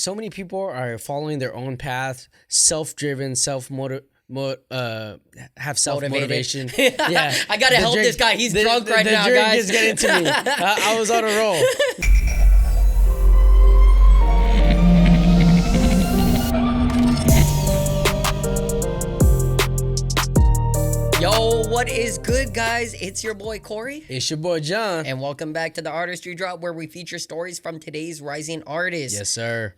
so many people are following their own path, self-driven, have self-motivation. Yeah, I gotta help this guy. He's drunk right now, guys. The drink guys. is getting to me. I was on a roll. Yo, what is good, guys? It's your boy Corey. It's your boy John. And welcome back to the Artistry Drop, where we feature stories from today's rising artists. Yes, sir.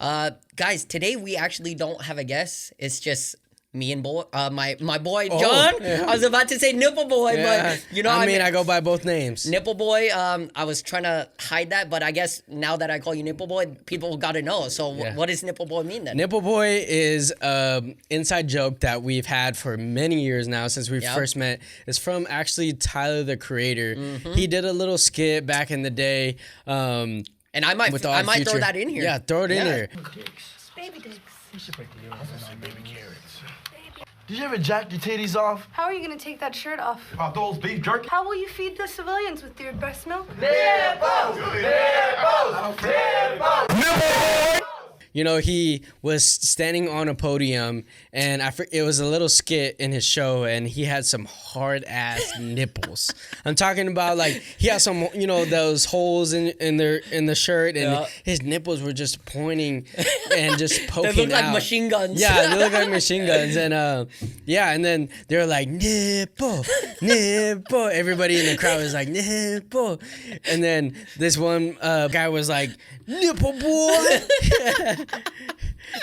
Guys, today we actually don't have a guest. It's just me and my boy John. Yeah. I was about to say Nipple Boy, but you know, I mean, I go by both names. Nipple Boy. I was trying to hide that, but I guess now that I call you Nipple Boy, people got to know. So what does Nipple Boy mean then? Nipple Boy is an inside joke that we've had for many years now since we first met. It's from actually Tyler, the Creator. Mm-hmm. He did a little skit back in the day. And I might throw that in here. Yeah, throw it in here. Baby dicks. You should break the news on baby carrots. Did you ever jack your titties off? How are you gonna take that shirt off? About those beef jerky? How will you feed the civilians with your breast milk? You know, he was standing on a podium, and it was a little skit in his show, and he had some hard-ass nipples. I'm talking about, like, he had some, you know, those holes in the shirt, and his nipples were just pointing and just poking out. They look like machine guns. Yeah, they look like machine guns. And, and then they were like, nipple, nipple. Everybody in the crowd was like, nipple. And then this one guy was like, nipple boy.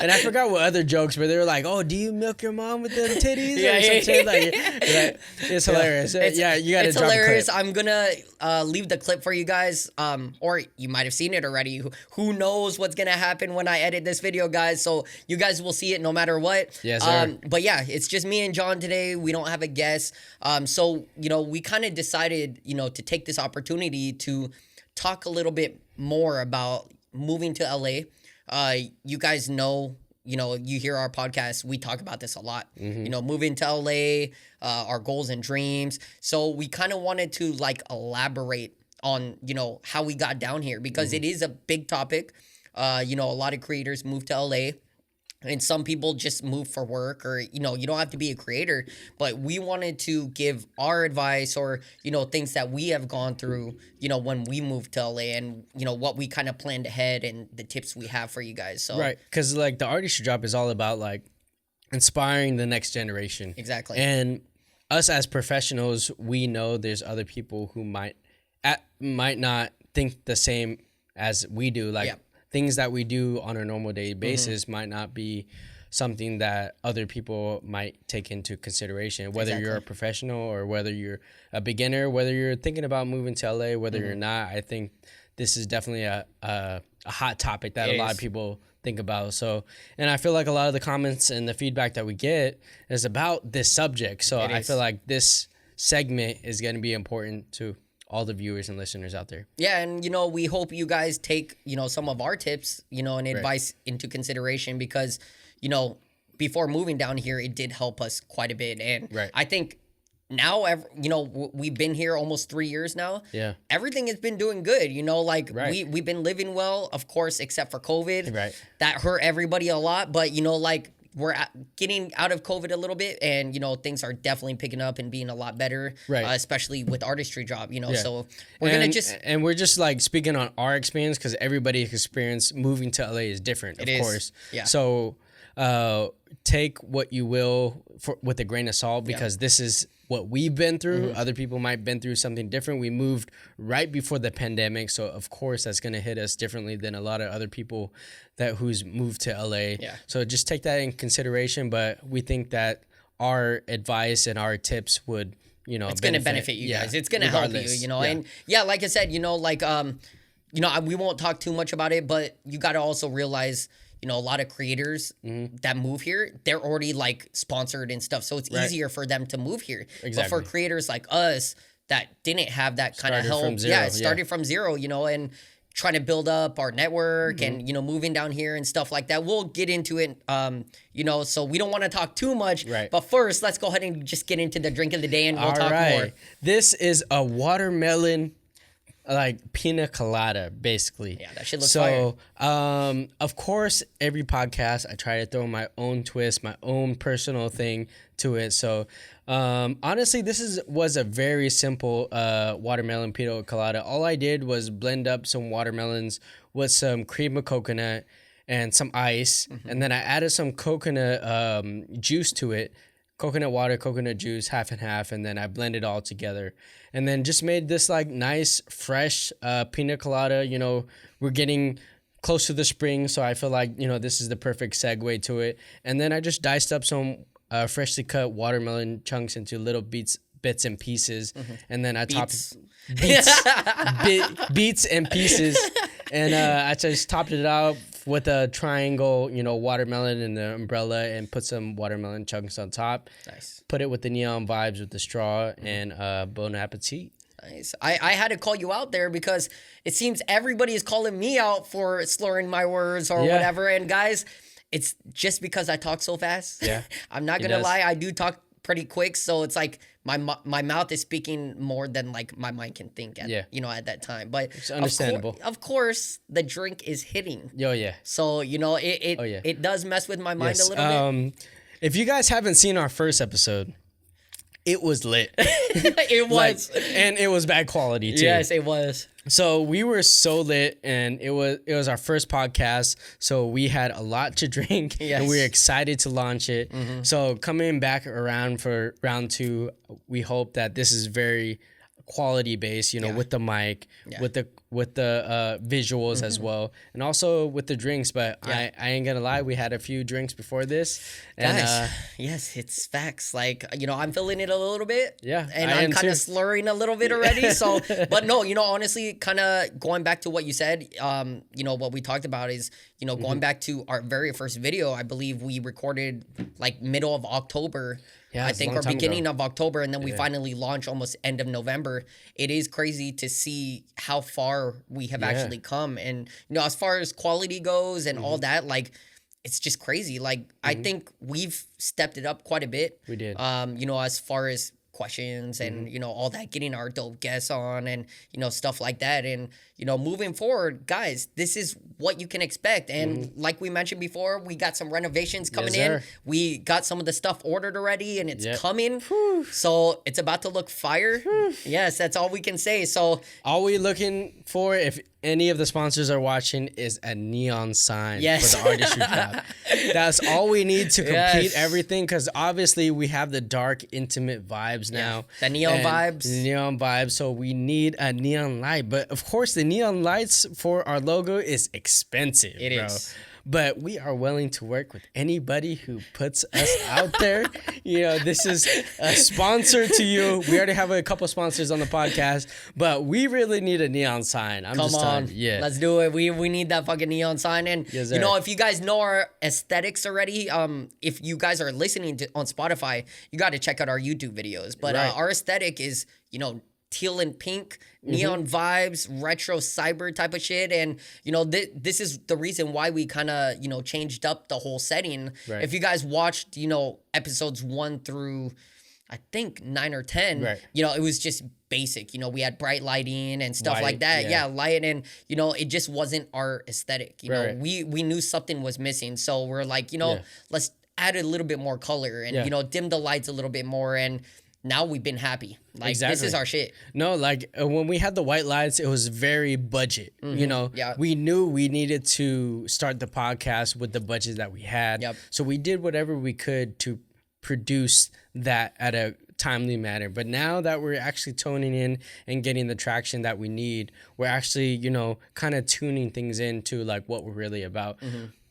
And I forgot what other jokes, but they were like, "Oh, do you milk your mom with them titties?" Or something like. It's hilarious. You gotta it's drop hilarious. a clip. I'm gonna leave the clip for you guys, or you might have seen it already. Who knows what's gonna happen when I edit this video, guys? So you guys will see it no matter what. Yes, sir. But yeah, it's just me and John today. We don't have a guest. So you know, we kind of decided, you know, to take this opportunity to talk a little bit more about moving to LA. You guys know, you know, you hear our podcast, we talk about this a lot, you know, moving to LA, our goals and dreams. So we kind of wanted to like elaborate on, you know, how we got down here because it is a big topic. You know, a lot of creators move to LA. And some people just move for work or, you know, you don't have to be a creator. But we wanted to give our advice or, you know, things that we have gone through, you know, when we moved to LA and, you know, what we kind of planned ahead and the tips we have for you guys. So Right. Because, like, the Artistry Drop is all about, like, inspiring the next generation. Exactly. And us as professionals, we know there's other people who might not think the same as we do. Like, things that we do on a normal day basis might not be something that other people might take into consideration, whether you're a professional or whether you're a beginner, whether you're thinking about moving to LA, whether you're not. I think this is definitely a hot topic that a lot of people think about. So, and I feel like a lot of the comments and the feedback that we get is about this subject. So I feel like this segment is going to be important to all the viewers and listeners out there. Yeah, and, you know, we hope you guys take, you know, some of our tips, you know, and advice into consideration because, you know, before moving down here, it did help us quite a bit. And I think now, you know, we've been here almost 3 years now. Yeah. Everything has been doing good, you know, like we've been living well, of course, except for COVID. Right. That hurt everybody a lot. But, you know, like, we're getting out of COVID a little bit and, you know, things are definitely picking up and being a lot better, especially with Artistry Drop, you know, so we're going to just... And we're just, like, speaking on our experience because everybody's experience moving to LA is different, of course. Yeah. So take what you will with a grain of salt because this is what we've been through. Other people might have been through something different. We moved right before the pandemic, so of course that's going to hit us differently than a lot of other people who's moved to LA. Yeah. So just take that in consideration, but we think that our advice and our tips would, you know, it's going to benefit you guys. It's going to help you, you know. And like I said, you know, like you know, we won't talk too much about it, but you got to also realize, you know, a lot of creators that move here, they're already like sponsored and stuff. So it's easier for them to move here. Exactly. But for creators like us that didn't have that kind of help. Started from zero, you know, and trying to build up our network and, you know, moving down here and stuff like that. We'll get into it, you know, so we don't want to talk too much. Right. But first, let's go ahead and just get into the drink of the day and we'll talk more. This is a watermelon like Pina Colada, basically. Yeah, that shit looks fire. So, of course, every podcast I try to throw my own twist, my own personal thing to it. So, honestly, was a very simple watermelon Pina Colada. All I did was blend up some watermelons with some cream of coconut and some ice, and then I added some coconut juice to it. Coconut water, coconut juice, half and half, and then I blend it all together. And then just made this like nice, fresh pina colada. You know, we're getting close to the spring, so I feel like, you know, this is the perfect segue to it. And then I just diced up some freshly cut watermelon chunks into little bits and pieces. And then I topped beets and pieces. And I just topped it out with a triangle, you know, watermelon and the umbrella, and put some watermelon chunks on top. Nice. Put it with the neon vibes with the straw, and bon appetit. Nice. I had to call you out there because it seems everybody is calling me out for slurring my words or whatever. And guys, it's just because I talk so fast. Yeah. I'm not gonna lie, I do talk pretty quick, so it's like my mouth is speaking more than like my mind can think at at that time. But it's understandable. Of course, the drink is hitting. Oh yeah. So it does mess with my mind a little bit. If you guys haven't seen our first episode, it was lit. It was, and it was bad quality too. Yes, it was. So we were so lit, and it was our first podcast, so we had a lot to drink, and we were excited to launch it. So coming back around for round 2, we hope that this is very quality based, you know, with the mic, with the visuals as well, and also with the drinks. But I ain't gonna lie, we had a few drinks before this, and guys, yes, it's facts. Like, you know, I'm feeling it a little bit, and I I'm kind of slurring a little bit already. So, but no, you know, honestly, kind of going back to what you said, you know, what we talked about is, you know, going back to our very first video. I believe we recorded like middle of October. Yeah, I think, or beginning of October, and then we finally launched almost end of November. It is crazy to see how far we have actually come. And, you know, as far as quality goes and all that, like, it's just crazy. Like, I think we've stepped it up quite a bit. We did. You know, as far as questions and, you know, all that, getting our dope guests on and, you know, stuff like that. And, you know, moving forward, guys, this is what you can expect. And like we mentioned before, we got some renovations coming in. We got some of the stuff ordered already, and it's coming. So it's about to look fire. Yes, that's all we can say. So all we looking for, if any of the sponsors are watching, is a neon sign for the Artistry Drop. That's all we need to complete everything, because obviously we have the dark, intimate vibes now. The neon vibes. The neon vibes. So we need a neon light. But of course, the neon lights for our logo is expensive. It is. But we are willing to work with anybody who puts us out there. You know, this is a sponsor to you. We already have a couple sponsors on the podcast, but we really need a neon sign. Come on. Let's do it. We need that fucking neon sign. And, you know, if you guys know our aesthetics already, if you guys are listening on Spotify, you got to check out our YouTube videos. But our aesthetic is, you know, teal and pink, neon vibes, retro cyber type of shit. And, you know, this is the reason why we kind of, you know, changed up the whole setting. If you guys watched, you know, episodes 1 through, I think, 9 or 10, you know, it was just basic. You know, we had bright lighting and stuff like that. Yeah, light. And, you know, it just wasn't our aesthetic. You know, we knew something was missing. So we're like, you know, let's add a little bit more color and, you know, dim the lights a little bit more. And now we've been happy. Like, this is our shit. No, like, when we had the white lights, it was very budget. You know, we knew we needed to start the podcast with the budget that we had. So we did whatever we could to produce that at a timely manner. But now that we're actually toning in and getting the traction that we need, we're actually, you know, kind of tuning things into like what we're really about.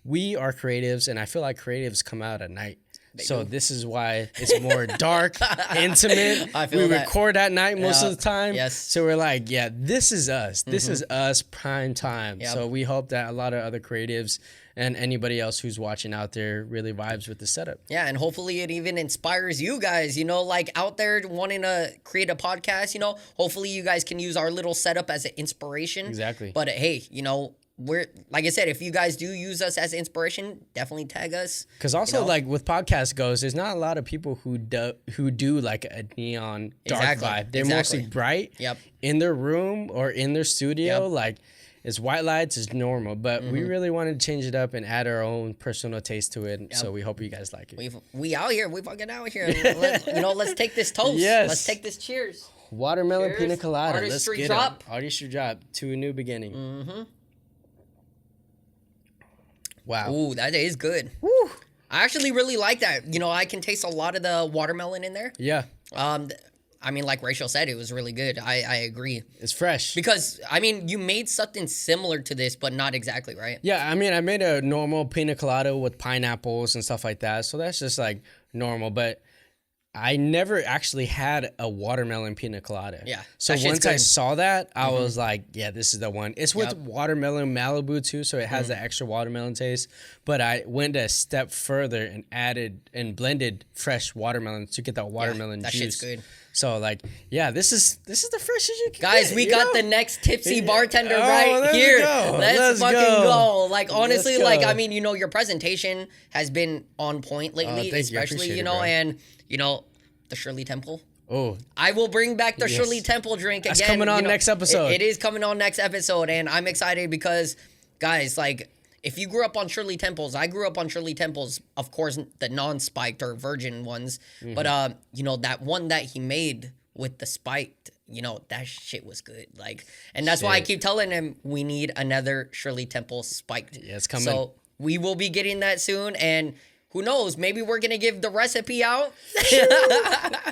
We are creatives, and I feel like creatives come out at night. So this is why it's more dark, intimate. We record at night most of the time. So we're like, this is us. This is us prime time. So we hope that a lot of other creatives and anybody else who's watching out there really vibes with the setup. Yeah, and hopefully it even inspires you guys, you know, like out there wanting to create a podcast, you know, hopefully you guys can use our little setup as an inspiration. Exactly. But hey, you know, we're like I said, if you guys do use us as inspiration, definitely tag us. Because also, like with podcast goes, there's not a lot of people who do like a neon dark vibe. They're mostly bright. Yep. In their room or in their studio, like it's white lights is normal. But we really wanted to change it up and add our own personal taste to it. So we hope you guys like it. We out here. We fucking out here. Let's take this toast. Yes. Let's take this cheers. Watermelon Cheers. Pina Colada. Artistry Let's get Drop. it. Artistry Drop to a new beginning. Wow. Ooh, that is good. Woo. I actually really like that. I can taste a lot of the watermelon in there. Yeah. I mean, like Rachel said, it was really good. I agree. It's fresh. Because, I mean, you made something similar to this, but not exactly, right? Yeah, I mean, I made a normal pina colada with pineapples and stuff like that. So that's just like normal. But I never actually had a watermelon pina colada. Yeah. So once I saw that, I was like, yeah, this is the one. It's with Yep. watermelon Malibu too, so it has the extra watermelon taste. But I went a step further and added and blended fresh watermelon to get that watermelon that juice. shit's good. So like, yeah, this is the freshest you can Guys, get, we you got know? the next tipsy bartender Oh, right let's here. go. Let's fucking go. Like, honestly, Let's like, go. I mean, your presentation has been on point lately, thank you. I especially, appreciate it, bro. and, the Shirley Temple. Oh, I will bring back the Yes. Shirley Temple drink again. That's coming on next episode. It is coming on next episode, and I'm excited because, guys, like, if you grew up on Shirley Temples, I grew up on Shirley Temples, of course, the non-spiked or virgin ones, but, that one that he made with the spiked, that shit was good. Like, and that's why I Shit. keep telling him we need another Shirley Temple spiked. Yeah, it's coming. So we will be getting that soon, and who knows? Maybe we're gonna give the recipe out.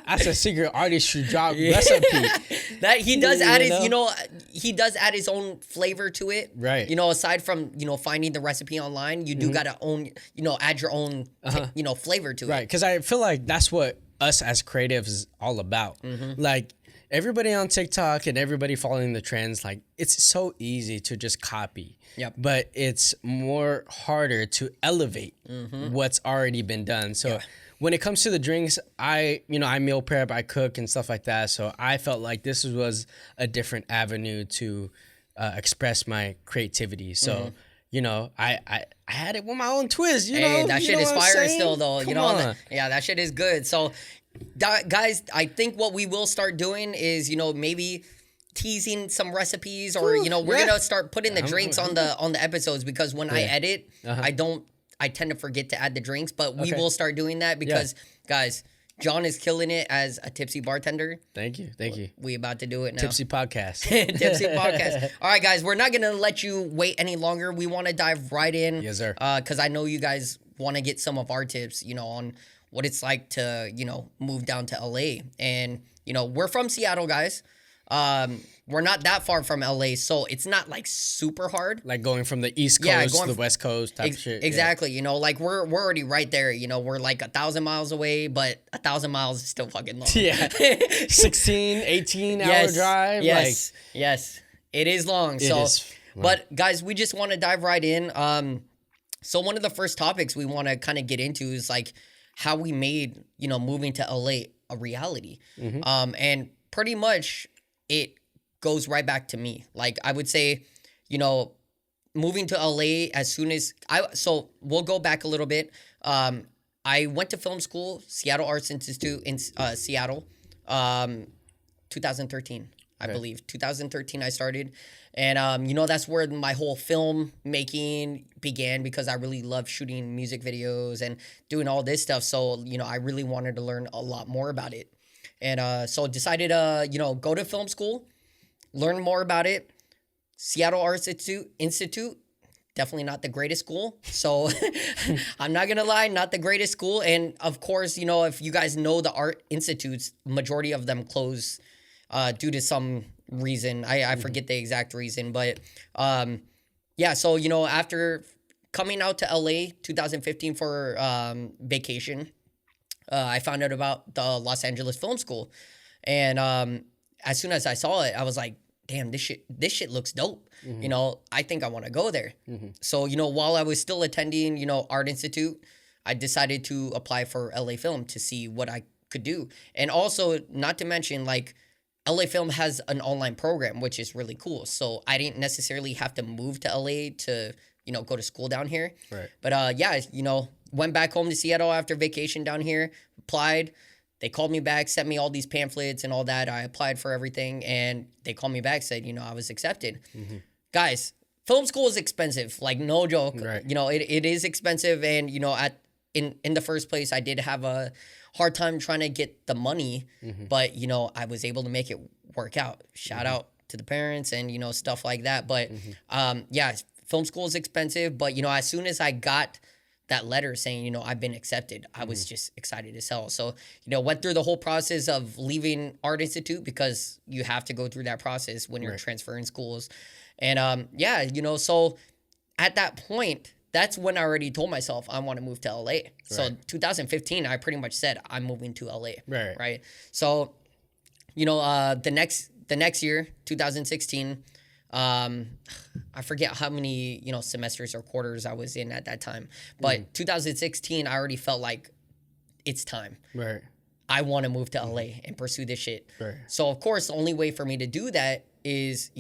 that's a secret artistry drop recipe. That he does add his, know? he does add his own flavor to it. Right. Aside from, finding the recipe online, you do gotta add your own, flavor to it. Right, because I feel like that's what us as creatives is all about. Like everybody on TikTok and everybody following the trends, like it's so easy to just copy. Yep. But it's more harder to elevate what's already been done. So when it comes to the drinks, I meal prep, I cook and stuff like that. So I felt like this was a different avenue to express my creativity. So I had it with my own twist. Hey, that shit is fire still, though. Come on. That shit is good. So, guys, I think what we will start doing is, maybe teasing some recipes, or we're gonna start putting the drinks on the episodes, because when I edit, I tend to forget to add the drinks, but we will start doing that because, guys, John is killing it as a tipsy bartender. Thank you. We about to do it now. Tipsy podcast. Tipsy podcast. All right, guys, we're not gonna let you wait any longer. We want to dive right in. Yes, sir. Because I know you guys want to get some of our tips, on what it's like to, move down to LA. And, we're from Seattle, guys. We're not that far from LA, so it's not like super hard. Like going from the East Coast to the West Coast type shit. Exactly. Like we're already right there. We're like 1,000 miles away, but 1,000 miles is still fucking long. Yeah. 16, 18 hour drive. Yes. Yes. It is long. It So, is long. But guys, we just want to dive right in. So one of the first topics we want to kind of get into is like how we made, moving to LA a reality. And pretty much it goes right back to me. Like I would say, moving to LA as soon as so we'll go back a little bit. I went to film school, Seattle Arts Institute in Seattle, 2013, I believe. 2013 I started. And, that's where my whole film making began, because I really love shooting music videos and doing all this stuff. So, I really wanted to learn a lot more about it. And so decided to, go to film school, learn more about it. Seattle Arts Institute, definitely not the greatest school. So I'm not going to lie, not the greatest school. And of course, if you guys know the art institutes, majority of them close due to some reason. I forget the exact reason. But so, after coming out to LA 2015 for vacation, I found out about the Los Angeles Film School. And as soon as I saw it, I was like, damn, this shit looks dope. I think I want to go there. So, while I was still attending, Art Institute, I decided to apply for LA Film to see what I could do. And also, not to mention, like, LA Film has an online program, which is really cool. So I didn't necessarily have to move to LA to, go to school down here. Right. But went back home to Seattle after vacation down here, applied. They called me back, sent me all these pamphlets and all that. I applied for everything, and they called me back, said, I was accepted. Mm-hmm. Guys, film school is expensive, like no joke. Right. It is expensive, and in the first place, I did have a hard time trying to get the money, but I was able to make it work out. Shout out to the parents and stuff like that. But film school is expensive, but as soon as I got that letter saying, I've been accepted, I was just excited as hell. So, went through the whole process of leaving Art Institute because you have to go through that process when you're transferring schools. And, so at that point, that's when I already told myself I want to move to LA. Right. So 2015, I pretty much said I'm moving to LA. Right. So, the next year, 2016, I forget how many, semesters or quarters I was in at that time. But 2016, I already felt like it's time. Right. I want to move to LA and pursue this shit. Right. So, of course, the only way for me to do that is,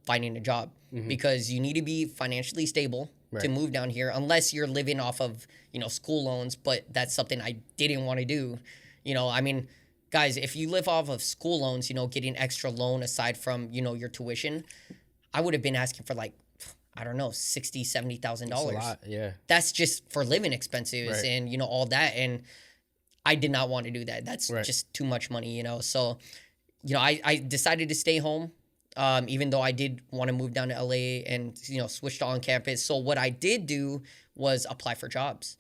finding a job. Because you need to be financially stable to move down here, unless you're living off of, school loans. But that's something I didn't want to do. Guys, if you live off of school loans, getting extra loan aside from, your tuition, I would have been asking for like, I don't know, $60,000, $70,000. That's a lot, yeah. That's just for living expenses and, all that. And I did not want to do that. That's just too much money, So, I decided to stay home, even though I did want to move down to LA and, switch to on campus. So what I did do was apply for jobs.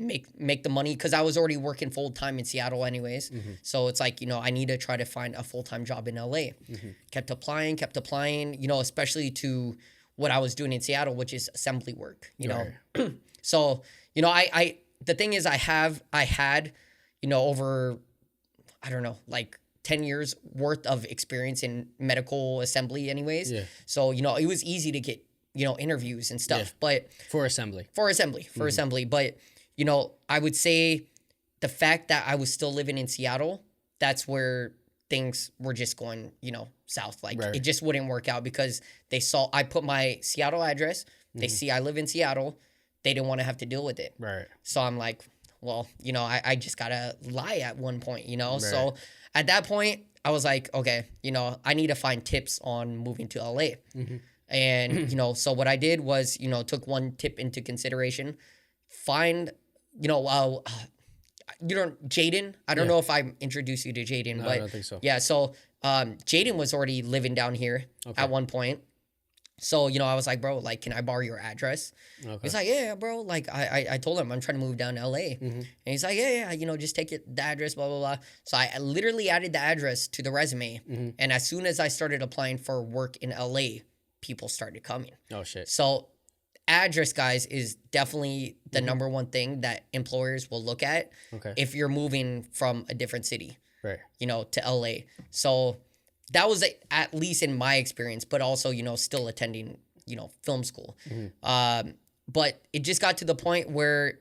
Make the money, because I was already working full time in Seattle anyways. So it's like, I need to try to find a full time job in LA. Kept applying, especially to what I was doing in Seattle, which is assembly work, know. So, I the thing is I had, over, I don't know, like 10 years worth of experience in medical assembly anyways. Yeah. So, it was easy to get interviews and stuff, but for assembly. But, I would say the fact that I was still living in Seattle, that's where things were just going, south. Like it just wouldn't work out because they saw, I put my Seattle address, they see I live in Seattle, they didn't want to have to deal with it. Right. So I'm like, well, I just gotta lie at one point, So at that point I was like, okay, I need to find tips on moving to LA. And, so what I did was, took one tip into consideration. Find, Jaden. I don't know if I introduced you to Jaden, but I don't think so. Yeah. So, Jaden was already living down here at one point. So, I was like, bro, like, can I borrow your address? Okay. He's like, yeah, bro. Like, I told him I'm trying to move down to LA. And he's like, yeah, just take the address, blah, blah, blah. So I literally added the address to the resume. And as soon as I started applying for work in LA, people started coming. Oh, shit. So address, guys, is definitely the number one thing that employers will look at if you're moving from a different city, to LA. So that was at least in my experience, but also, still attending, film school. But it just got to the point where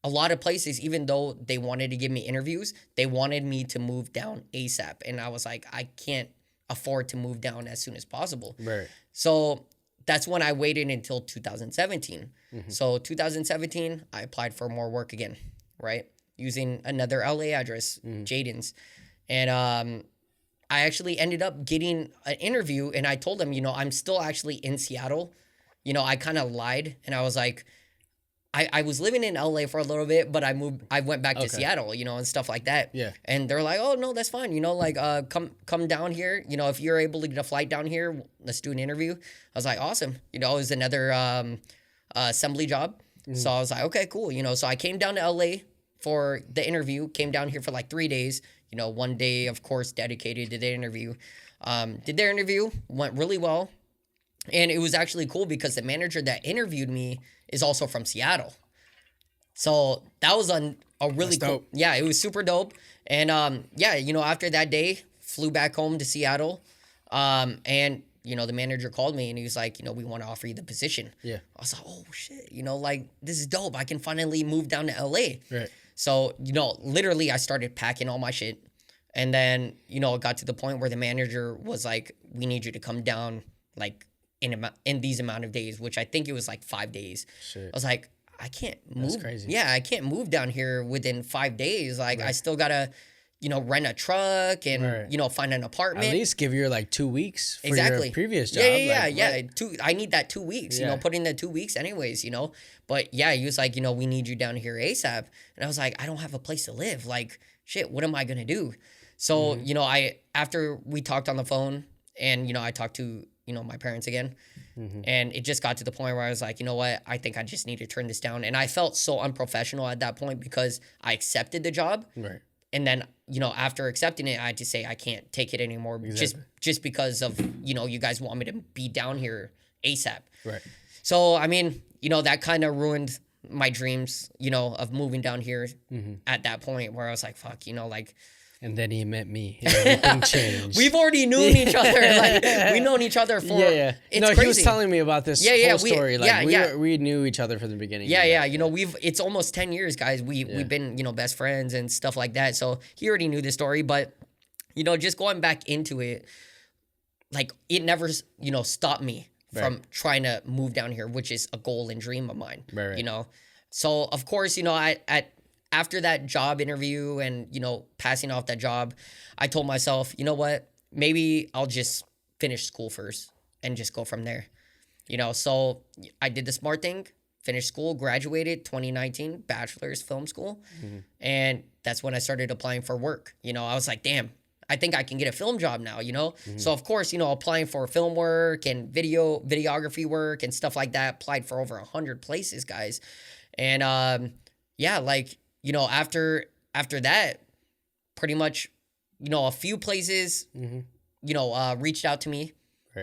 a lot of places, even though they wanted to give me interviews, they wanted me to move down ASAP. And I was like, I can't afford to move down as soon as possible. Right. So that's when I waited until 2017. So 2017, I applied for more work again, right? Using another LA address, Jaden's. And I actually ended up getting an interview, and I told them, I'm still actually in Seattle. I kind of lied, and I was like, I was living in LA for a little bit, but I went back to Seattle, and stuff like that. Yeah. And they're like, oh no, that's fine. Come down here. If you're able to get a flight down here, let's do an interview. I was like, awesome. It was another assembly job. So I was like, okay, cool. So I came down to LA for the interview, came down here for like 3 days, one day, of course, dedicated to the interview. Did their interview, went really well. And it was actually cool because the manager that interviewed me is also from Seattle. So that was a really cool. Dope. Yeah, it was super dope. And after that day, flew back home to Seattle. And the manager called me and he was like, we want to offer you the position. Yeah. I was like, oh shit, this is dope. I can finally move down to LA. Right. So, literally I started packing all my shit. And then, you know, it got to the point where the manager was like, we need you to come down like in these amount of days, which I think it was like 5 days. Shit. I was like, I can't move. That's crazy. Yeah, I can't move down here within 5 days. Like, I still gotta, you know, rent a truck and, you know, find an apartment. At least give your like 2 weeks for Exactly. your previous job. Yeah. I need that 2 weeks, you know, Yeah. put in the 2 weeks anyways, you know. But yeah, he was like, you know, we need you down here ASAP. And I was like, I don't have a place to live. Like, shit, what am I gonna do? So, you know, after we talked on the phone and, you know, I talked to, you know, my parents again. And it just got to the point where I was like, you know what? I think I just need to turn this down. And I felt so unprofessional at that point because I accepted the job. Right. And then, you know, after accepting it, I had to say I can't take it anymore just because of, you know, you guys want me to be down here ASAP. Right. So, I mean, you know, that kind of ruined my dreams, you know, of moving down here at that point where I was like, fuck, you know, like. And then he met me. And everything changed. We've already known each other. Like, we've known each other for. Yeah. It's No, crazy. he was telling me about this whole story. Like, we knew each other from the beginning. Yeah. You know, it's almost 10 years, guys. We've been, you know, best friends and stuff like that. So he already knew the story. But, you know, just going back into it, like, it never, you know, stopped me from trying to move down here, which is a goal and dream of mine. Right. You know? So, of course, you know, after that job interview and, you know, passing off that job, I told myself, you know what, maybe I'll just finish school first and just go from there. You know, so I did the smart thing, finished school, graduated 2019, bachelor's film school. And that's when I started applying for work. You know, I was like, damn, I think I can get a film job now, you know? So, of course, you know, applying for film work and videography work and stuff like that, applied for over 100 places, guys. And, yeah, like, you know, after that, pretty much, you know, a few places, you know, reached out to me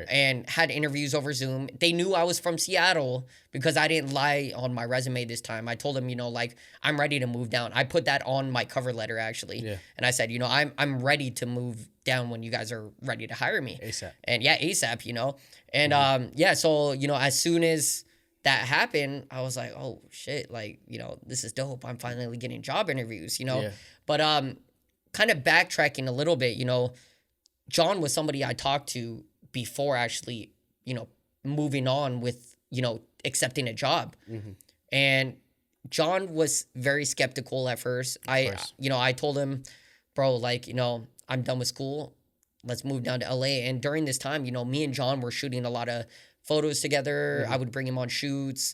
and had interviews over Zoom. They knew I was from Seattle because I didn't lie on my resume this time. I told them, you know, like, I'm ready to move down. I put that on my cover letter, actually. Yeah. And I said, you know, I'm ready to move down when you guys are ready to hire me. ASAP. And yeah, ASAP, you know. And yeah, so, you know, as soon as that happened, I was like, oh shit, like, you know, this is dope. I'm finally getting job interviews, you know. Yeah. But kind of backtracking a little bit, you know, John was somebody I talked to before actually, you know, moving on with, you know, accepting a job. And John was very skeptical at first. You know, I told him, bro, like, you know, I'm done with school. Let's move down to LA. And during this time, you know, me and John were shooting a lot of photos together. I would bring him on shoots,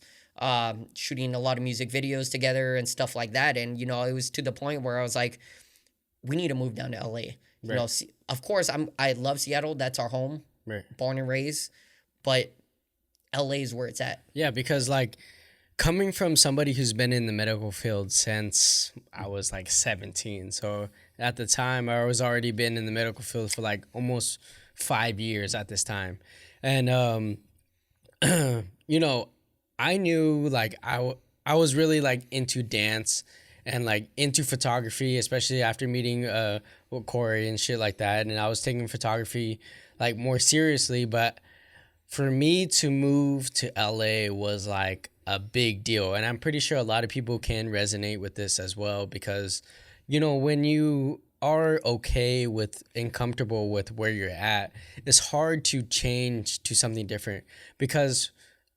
shooting a lot of music videos together and stuff like that. And, you know, it was to the point where I was like, we need to move down to LA. You know, of course, I love Seattle. That's our home, born and raised. But LA is where it's at. Yeah, because like coming from somebody who's been in the medical field since I was like 17. So at the time, I was already been in the medical field for like almost 5 years at this time. And, you know, I knew like I was really like into dance and like into photography, especially after meeting with Corey and shit like that. And I was taking photography like more seriously. But for me to move to LA was like a big deal. And I'm pretty sure a lot of people can resonate with this as well, because, you know, when you are okay with and comfortable with where you're at, it's hard to change to something different. Because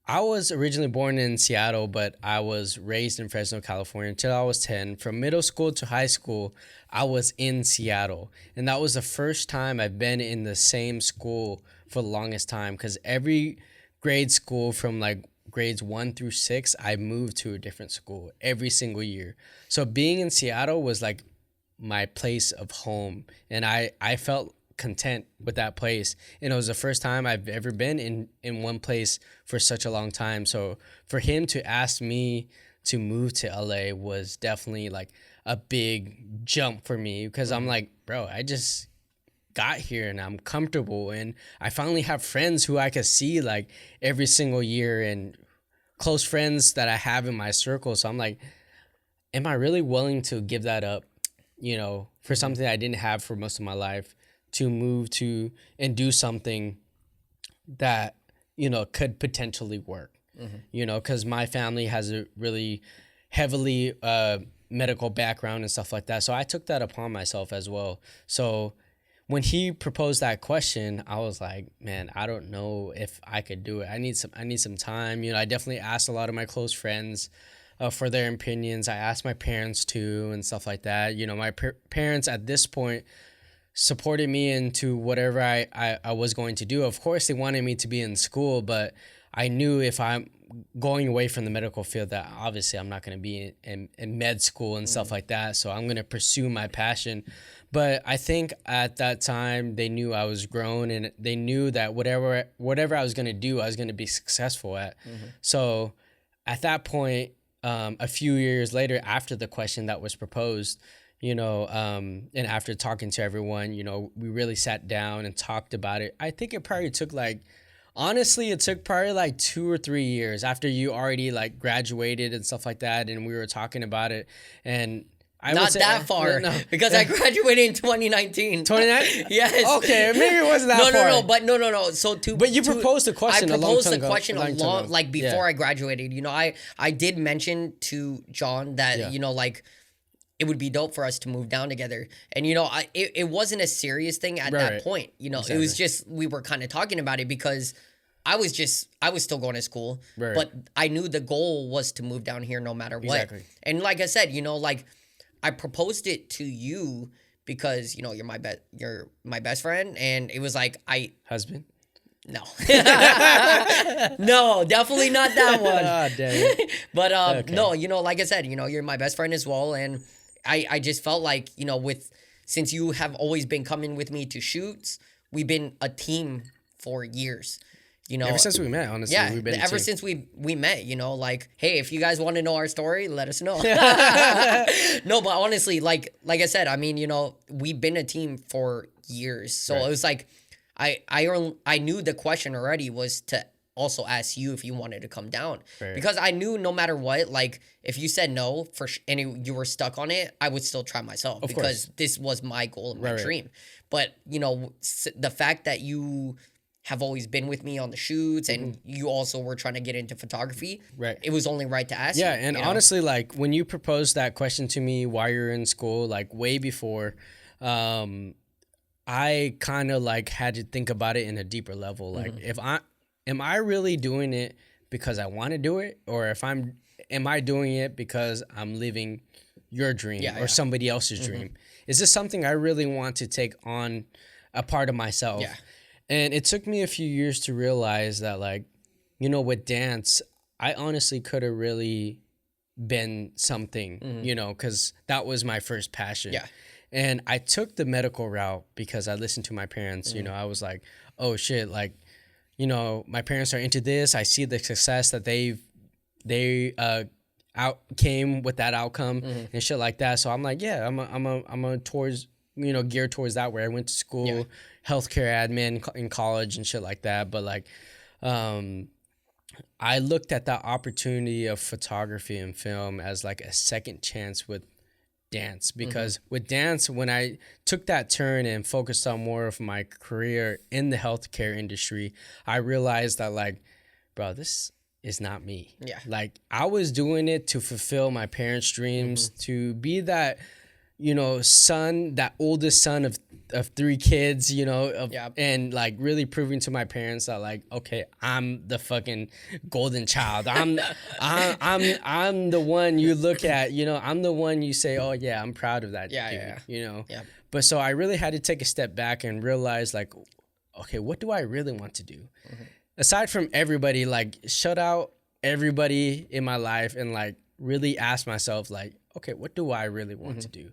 I was originally born in Seattle, but I was raised in Fresno, California until I was 10. From middle school to high school, I was in Seattle. And that was the first time I've been in the same school for the longest time, because every grade school from like grades 1 through 6, I moved to a different school every single year. So being in Seattle was like my place of home. And I felt content with that place, and it was the first time I've ever been in one place for such a long time. So for him to ask me to move to LA was definitely like a big jump for me, because I'm like, bro, I just got here and I'm comfortable, and I finally have friends who I could see like every single year, and close friends that I have in my circle. So I'm like, am I really willing to give that up, you know, for something I didn't have for most of my life, to move to and do something that, you know, could potentially work, you know, because my family has a really heavily medical background and stuff like that. So I took that upon myself as well. So when he proposed that question, I was like, man, I don't know if I could do it. I need some time. You know, I definitely asked a lot of my close friends for their opinions. I asked my parents too and stuff like that. You know, my parents at this point supported me into whatever I was going to do. Of course, they wanted me to be in school, but I knew if I'm going away from the medical field that obviously I'm not going to be in med school and stuff like that. So I'm going to pursue my passion. But I think at that time they knew I was grown, and they knew that whatever I was going to do, I was going to be successful at. So at that point, a few years later, after the question that was proposed, you know, and after talking to everyone, you know, we really sat down and talked about it. I think it probably took honestly, it took probably like 2 or 3 years after you already like graduated and stuff like that. And we were talking about it, and I Not would say, that far, no. because I graduated in 2019. 29? Yes. Okay, maybe it wasn't that far. No. So But you proposed the question I a long proposed time the ago. question like before Yeah. I graduated. You know, I did mention to John that, you know, like, it would be dope for us to move down together. And, you know, it wasn't a serious thing at that point. You know, it was just, we were kind of talking about it because I was still going to school, but I knew the goal was to move down here no matter what. Exactly. And like I said, you know, like, I proposed it to you because, you know, you're my best friend, and it was like Husband? no. No, definitely not that one. Ah, damn it. But Okay. no, you know, like I said, you know, you're my best friend as well, and I just felt like, you know, since you have always been coming with me to shoots, we've been a team for years. You know, Ever since we met, honestly, yeah, we've been ever team. since we met, you know, like, hey, if you guys want to know our story, let us know. No, but honestly, like I said, I mean, you know, we've been a team for years, so it was like, I knew the question already was to also ask you if you wanted to come down, because I knew no matter what, like, if you said no and you were stuck on it, I would still try myself, because this was my goal and my dream. But, you know, the fact that you have always been with me on the shoots, and you also were trying to get into photography, it was only right to ask you. Yeah, and honestly, like, when you proposed that question to me while you're in school, like way before, I kind of like had to think about it in a deeper level. Like, am I really doing it because I want to do it, or am I doing it because I'm living your dream or somebody else's dream? Is this something I really want to take on a part of myself? Yeah. And it took me a few years to realize that, like, you know, with dance, I honestly could have really been something, you know, because that was my first passion. Yeah. And I took the medical route because I listened to my parents. You know, I was like, oh, shit, like, you know, my parents are into this. I see the success that they came with that outcome and shit like that. So I'm like, yeah, I'm a towards, you know, geared towards that, where I went to school, healthcare admin in college and shit like that. But like, I looked at that opportunity of photography and film as like a second chance with dance, because with dance, when I took that turn and focused on more of my career in the healthcare industry, I realized that, like, bro, this is not me. Yeah. Like, I was doing it to fulfill my parents' dreams, to be that, you know, son, that oldest son of 3 kids, you know, and like really proving to my parents that, like, okay, I'm the fucking golden child. I'm the one you look at, you know, I'm the one you say, oh yeah, I'm proud of that. Dude, you know? Yeah. But so I really had to take a step back and realize, like, okay, what do I really want to do? Aside from everybody, like, shut out everybody in my life and like really ask myself, like, okay, what do I really want to do?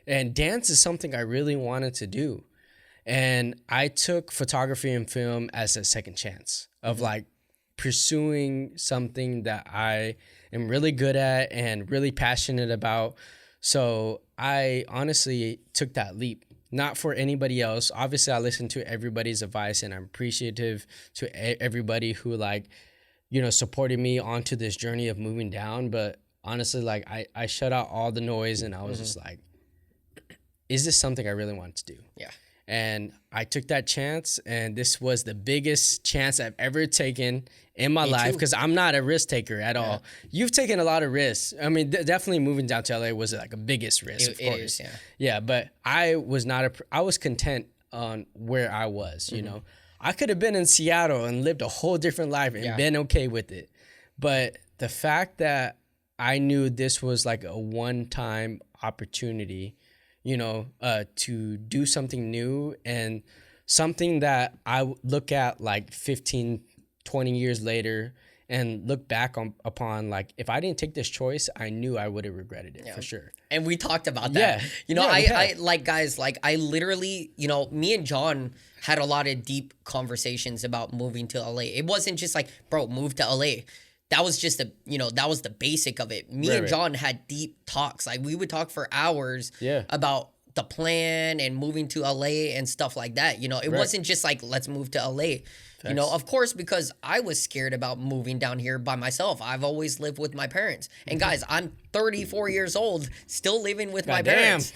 And dance is something I really wanted to do. And I took photography and film as a second chance of like pursuing something that I am really good at and really passionate about. So I honestly took that leap, not for anybody else. Obviously, I listened to everybody's advice, and I'm appreciative to everybody who, like, you know, supported me onto this journey of moving down. But honestly, like, I shut out all the noise, and I was just like, is this something I really want to do? Yeah. And I took that chance, and this was the biggest chance I've ever taken in my life because I'm not a risk taker at all. You've taken a lot of risks. I mean, definitely moving down to LA was like a biggest risk, of course. It is, yeah, but I was not I was content on where I was, you know. I could have been in Seattle and lived a whole different life and been okay with it. But the fact that I knew this was like a one-time opportunity, you know, to do something new and something that I look at like 15, 20 years later and look back upon, like, if I didn't take this choice, I knew I would have regretted it for sure. And we talked about that. Yeah. You know, Yeah, I like, guys, like, I literally, you know, me and John had a lot of deep conversations about moving to LA. It wasn't just like, bro, move to LA. That was just that was the basic of it. Me and John had deep talks. Like, we would talk for hours about the plan and moving to LA and stuff like that. You know, it wasn't just like, let's move to LA. You know, of course, because I was scared about moving down here by myself. I've always lived with my parents. And guys, I'm 34 years old, still living with my parents.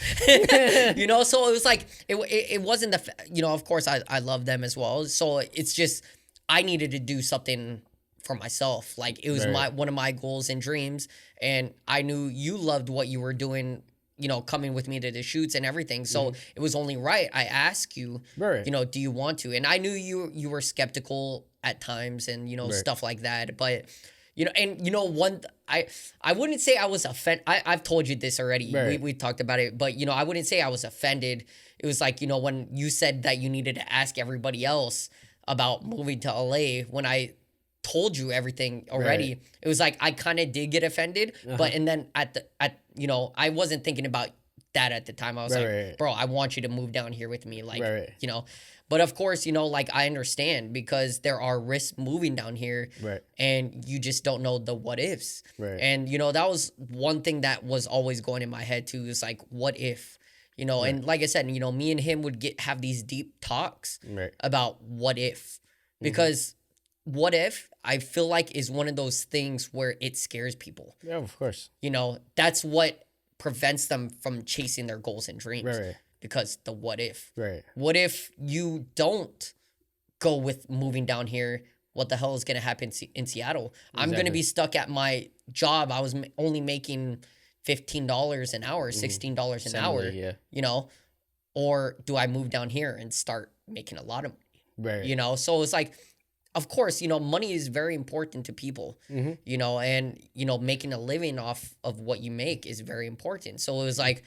You know, so it was like, it wasn't you know, of course, I love them as well. So it's just, I needed to do something for myself. Like, it was one of my goals and dreams. And I knew you loved what you were doing, you know, coming with me to the shoots and everything. So it was only right. I asked you, you know, do you want to? And I knew you were skeptical at times and, you know, stuff like that. But, you know, and, you know, I wouldn't say I was offended. I've told you this already. We talked about it. But, you know, I wouldn't say I was offended. It was like, you know, when you said that you needed to ask everybody else about moving to LA, when I told you everything already, it was like I kind of did get offended, but and then you know, I wasn't thinking about that at the time. I was like, bro, I want you to move down here with me, like, you know. But of course, you know, like, I understand because there are risks moving down here, and you just don't know the what ifs. And you know, that was one thing that was always going in my head too. Is like, what if? You know, and like I said, you know, me and him would have these deep talks about what if, because what if, I feel like, is one of those things where it scares people. Yeah, of course. You know, that's what prevents them from chasing their goals and dreams. Because the what if. What if you don't go with moving down here? What the hell is going to happen in Seattle? I'm going to be stuck at my job. I was only making $15 an hour, $16 an hour, you know? Or do I move down here and start making a lot of money? You know? So it's like, of course, you know, money is very important to people, you know, and, you know, making a living off of what you make is very important. So it was like,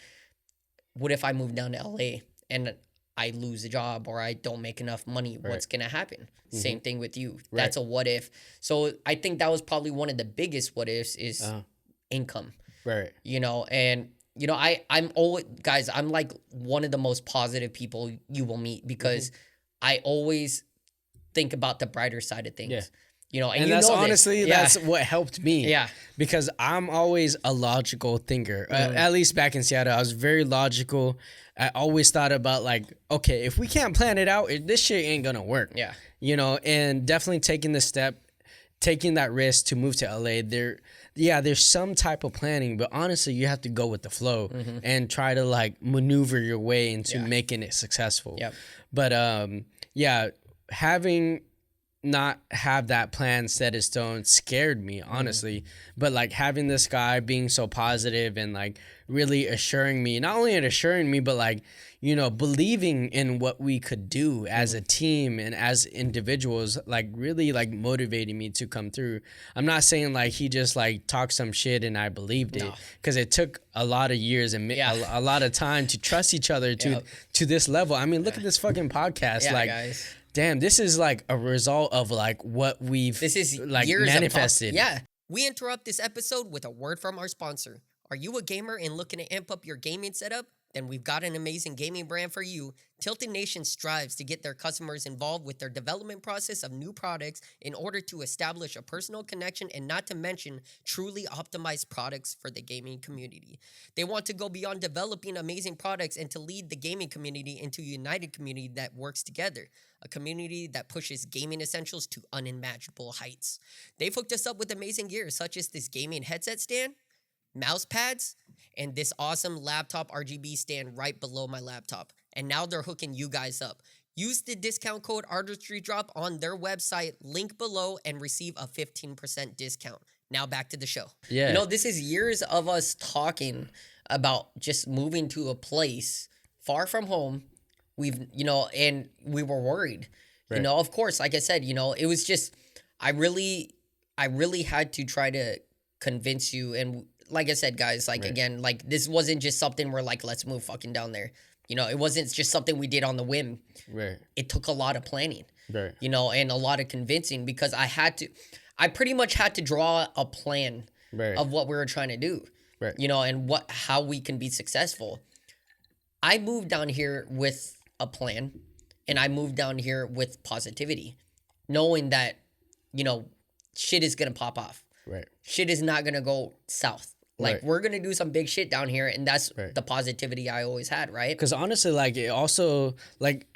what if I move down to LA and I lose a job or I don't make enough money? What's going to happen? Same thing with you. That's a what if. So I think that was probably one of the biggest what ifs is income, you know, and, you know, I'm always, guys, I'm like one of the most positive people you will meet because I always think about the brighter side of things. You know, and you that's know honestly, that's what helped me. Yeah. Because I'm always a logical thinker. At least back in Seattle, I was very logical. I always thought about like, okay, if we can't plan it out, this shit ain't gonna work. Yeah. You know, and definitely taking the step, taking that risk to move to LA, there's some type of planning, but honestly, you have to go with the flow and try to like maneuver your way into making it successful. But having not have that plan set in stone scared me, honestly. But like having this guy being so positive and like really assuring me, not only assuring me, but like, you know, believing in what we could do as a team and as individuals, like really like motivating me to come through. I'm not saying like he just like talked some shit and I believed it, because it took a lot of years and a lot of time to trust each other to this level. I mean, look at this fucking podcast. Like, guys. Damn, this is like a result of like what we've like manifested. We interrupt this episode with a word from our sponsor. Are you a gamer and looking to amp up your gaming setup? Then we've got an amazing gaming brand for you. Tilted Nation strives to get their customers involved with their development process of new products in order to establish a personal connection and not to mention truly optimized products for the gaming community. They want to go beyond developing amazing products and to lead the gaming community into a united community that works together. A community that pushes gaming essentials to unimaginable heights. They've hooked us up with amazing gear such as this gaming headset stand, mouse pads, and this awesome laptop RGB stand right below my laptop. and now they're hooking you guys up. Use the discount code Artistry Drop on their website, link below, and receive a 15% discount. Now back to the show. Yeah. You know, this is years of us talking about just moving to a place far from home. And we were worried. Right. You know, of course, like I said, you know, it was just, I really had to try to convince you. And like I said, guys, like, again, like, this wasn't just something where, like, let's move fucking down there. You know, it wasn't just something we did on the whim. Right. It took a lot of planning. Right. You know, and a lot of convincing, because I pretty much had to draw a plan of what we were trying to do. Right. You know, and how we can be successful. I moved down here with a plan, and I moved down here with positivity, knowing that, you know, shit is going to pop off. Right. Shit is not going to go south. Like, we're going to do some big shit down here, and that's the positivity I always had, right? Because honestly, like, it also, like,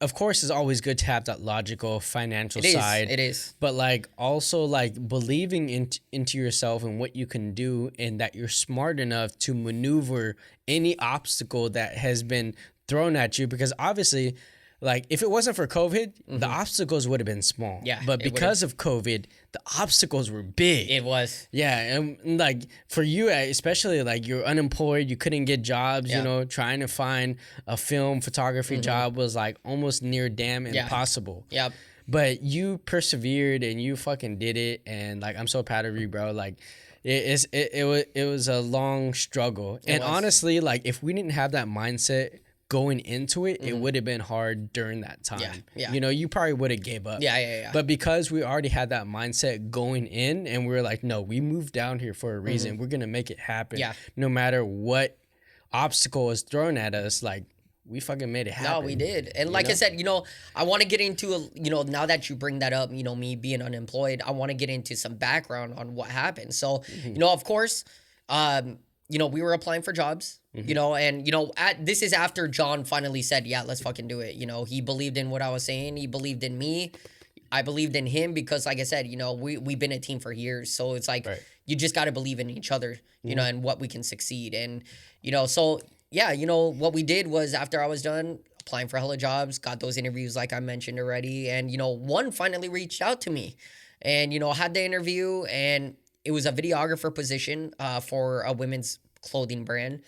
of course, it's always good to have that logical financial side. It is. But, like, also, like, believing into yourself and what you can do, and that you're smart enough to maneuver any obstacle that has been thrown at you. Because obviously, like, if it wasn't for COVID, the obstacles would have been small. Yeah, But because of COVID, the obstacles were big. It was. Yeah, and like for you, especially, like, you're unemployed, you couldn't get jobs, you know, trying to find a film photography job was like almost near damn impossible. Yep. But you persevered and you fucking did it, and like, I'm so proud of you, bro. Like, it was a long struggle. And honestly, like, if we didn't have that mindset going into it, it would have been hard during that time. Yeah. You know, you probably would have gave up. Yeah. But because we already had that mindset going in, and we were like, no, we moved down here for a reason. We're going to make it happen. Yeah. No matter what obstacle is thrown at us, like, we fucking made it happen. No, we did. And like I said, you know, I want to get into, you know, now that you bring that up, you know, me being unemployed, I want to get into some background on what happened. So, you know, of course, you know, we were applying for jobs, you know, and, you know, this is after John finally said, yeah, let's fucking do it. You know, he believed in what I was saying. He believed in me. I believed in him, because, like I said, you know, we've been a team for years. So it's like, you just got to believe in each other, you know, and what we can succeed. And, you know, so, yeah, you know, what we did was, after I was done applying for hella jobs, got those interviews like I mentioned already. And, you know, one finally reached out to me, and, you know, I had the interview, and it was a videographer position for a women's clothing brand.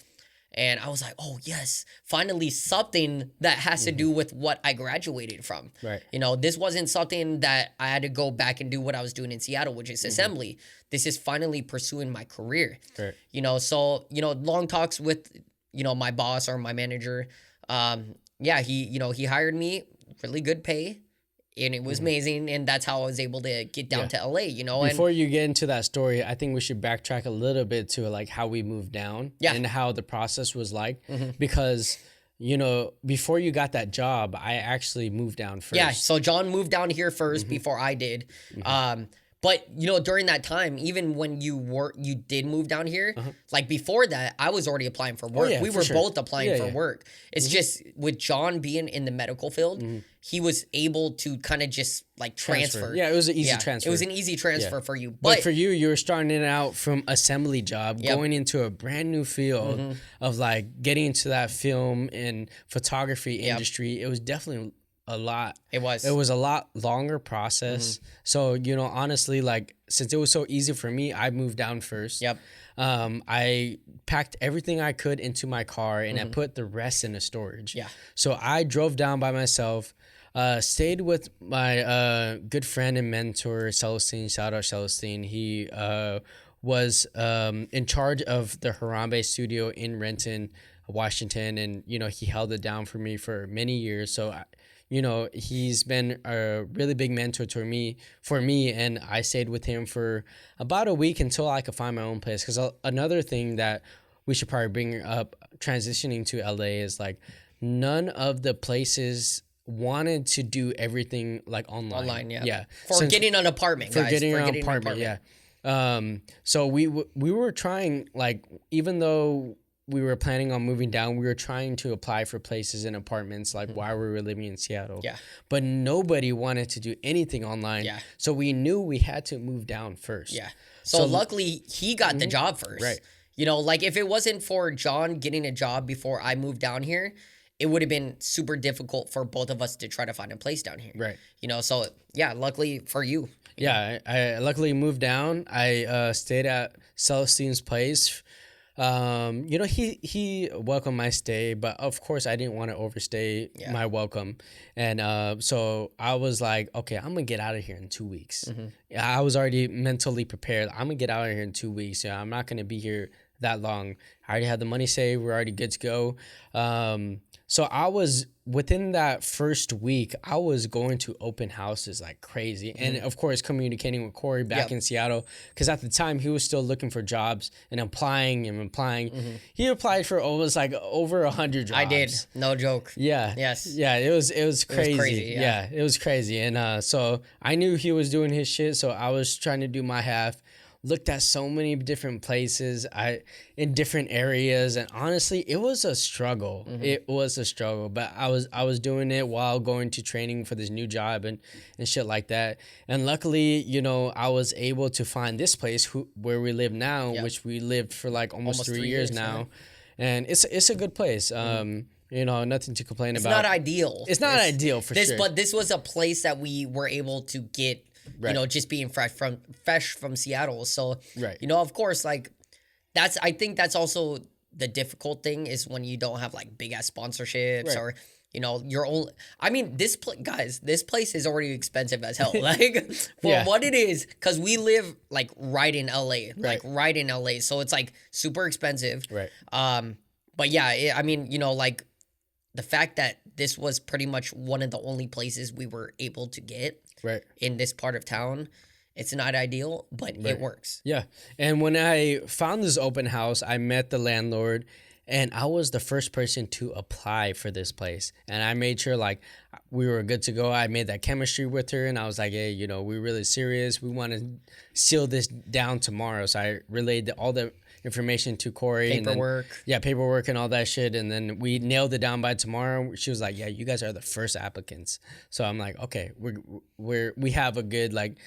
And I was like, oh, yes, finally something that has to do with what I graduated from. Right. You know, this wasn't something that I had to go back and do what I was doing in Seattle, which is assembly. This is finally pursuing my career. Right. You know, so, you know, long talks with, you know, my boss or my manager. Yeah, he hired me, really good pay. And it was amazing, and that's how I was able to get down to LA, you know. Before you get into that story, I think we should backtrack a little bit to, like, how we moved down and how the process was like. Because, you know, before you got that job, I actually moved down first. Yeah, so John moved down here first before I did. But, you know, during that time, even when you did move down here, like, before that, I was already applying for work. We were both applying for work. It's just, with John being in the medical field, he was able to kind of just, like, transfer. Yeah, it was an easy transfer. It was an easy transfer for you. But for you were starting out from assembly job, going into a brand new field of, like, getting into that film and photography industry. It was definitely a lot. It was a lot longer process. So, you know, honestly, like, since it was so easy for me, I moved down first. I packed everything I could into my car, and I put the rest in the storage. So I drove down by myself, stayed with my good friend and mentor, Celestine. Shout out Celestine. He was in charge of the Harambe studio in Renton, Washington, and, you know, he held it down for me for many years. So you know, he's been a really big mentor for me, and I stayed with him for about a week until I could find my own place. Because another thing that we should probably bring up transitioning to LA is, like, none of the places wanted to do everything, like, online. For getting an apartment, guys. Getting an apartment. So we were trying, like, even though we were planning on moving down, we were trying to apply for places in apartments, like, while we were living in Seattle. But nobody wanted to do anything online. So we knew we had to move down first. So luckily, he got the job first. You know, like, if it wasn't for John getting a job before I moved down here, it would have been super difficult for both of us to try to find a place down here. Right. You know, so yeah, luckily for you. Yeah, I luckily moved down. I stayed at Celestine's place. You know, he welcomed my stay, but of course I didn't want to overstay my welcome. And so I was like, okay, I'm gonna get out of here in 2 weeks. I was already mentally prepared. I'm gonna get out of here in 2 weeks. Yeah, I'm not gonna be here that long. I already had the money saved. We're already good to go. So I was within that first week, I was going to open houses like crazy. And of course, communicating with Corey back in Seattle, because at the time he was still looking for jobs and applying and applying. He applied for almost like over 100 jobs. I did. No joke. Yeah. Yes. Yeah. It was crazy. crazy, yeah. It was crazy. And so I knew he was doing his shit. So I was trying to do my half. Looked at so many different places in different areas, and honestly it was a struggle. It was a struggle, but I was doing it while going to training for this new job and shit like that. And luckily, you know, I was able to find this place where we live now, which we lived for like almost 3 years now. And it's a good place. You know, nothing to complain about. It's not ideal. It's not ideal for sure. But this was a place that we were able to get. You know, just being fresh from Seattle. So, you know, of course, like I think that's also the difficult thing is when you don't have like big ass sponsorships or, you know, your own. I mean, this place is already expensive as hell. Like for what it is, because we live like right in LA, like right in LA. So it's like super expensive. Right. But yeah, I mean, you know, like the fact that this was pretty much one of the only places we were able to get. Right. In this part of town, it's not ideal, but it works. Yeah. And when I found this open house, I met the landlord, and I was the first person to apply for this place. And I made sure like we were good to go. I made that chemistry with her, and I was like, hey, you know, we're really serious. We want to seal this down tomorrow. So I relayed all the information to Corey. Paperwork. Paperwork and all that shit. And then we nailed it down by tomorrow. She was like, yeah, you guys are the first applicants. So I'm like, okay, we have a good like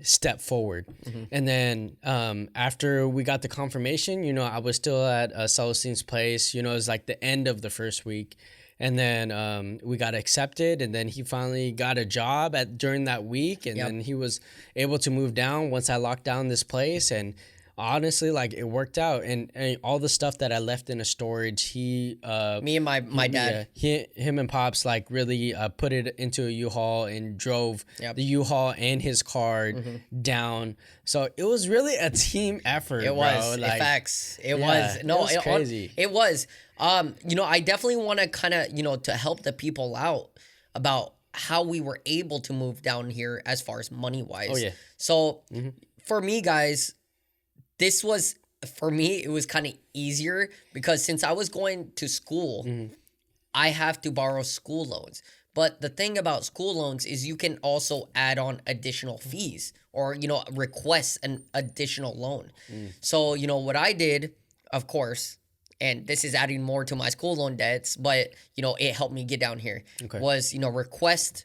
step forward. And then after we got the confirmation, you know, I was still at Celestine's place. You know, it was like the end of the first week. And then we got accepted, and then he finally got a job during that week. And then he was able to move down once I locked down this place. And honestly, like it worked out, and all the stuff that I left in a storage, me and my dad, him and Pops like really put it into a U-Haul and drove the U-Haul and his car down. So it was really a team effort. It was, bro. Like, facts. It was. No, it was crazy. It was. You know, I definitely want to kind of, you know, to help the people out about how we were able to move down here as far as money wise. Oh yeah. So for me, guys. This was, for me, it was kind of easier because since I was going to school, I have to borrow school loans. But the thing about school loans is you can also add on additional fees or, you know, request an additional loan. So, you know, what I did, of course, and this is adding more to my school loan debts, but, you know, it helped me get down here, was, you know, request,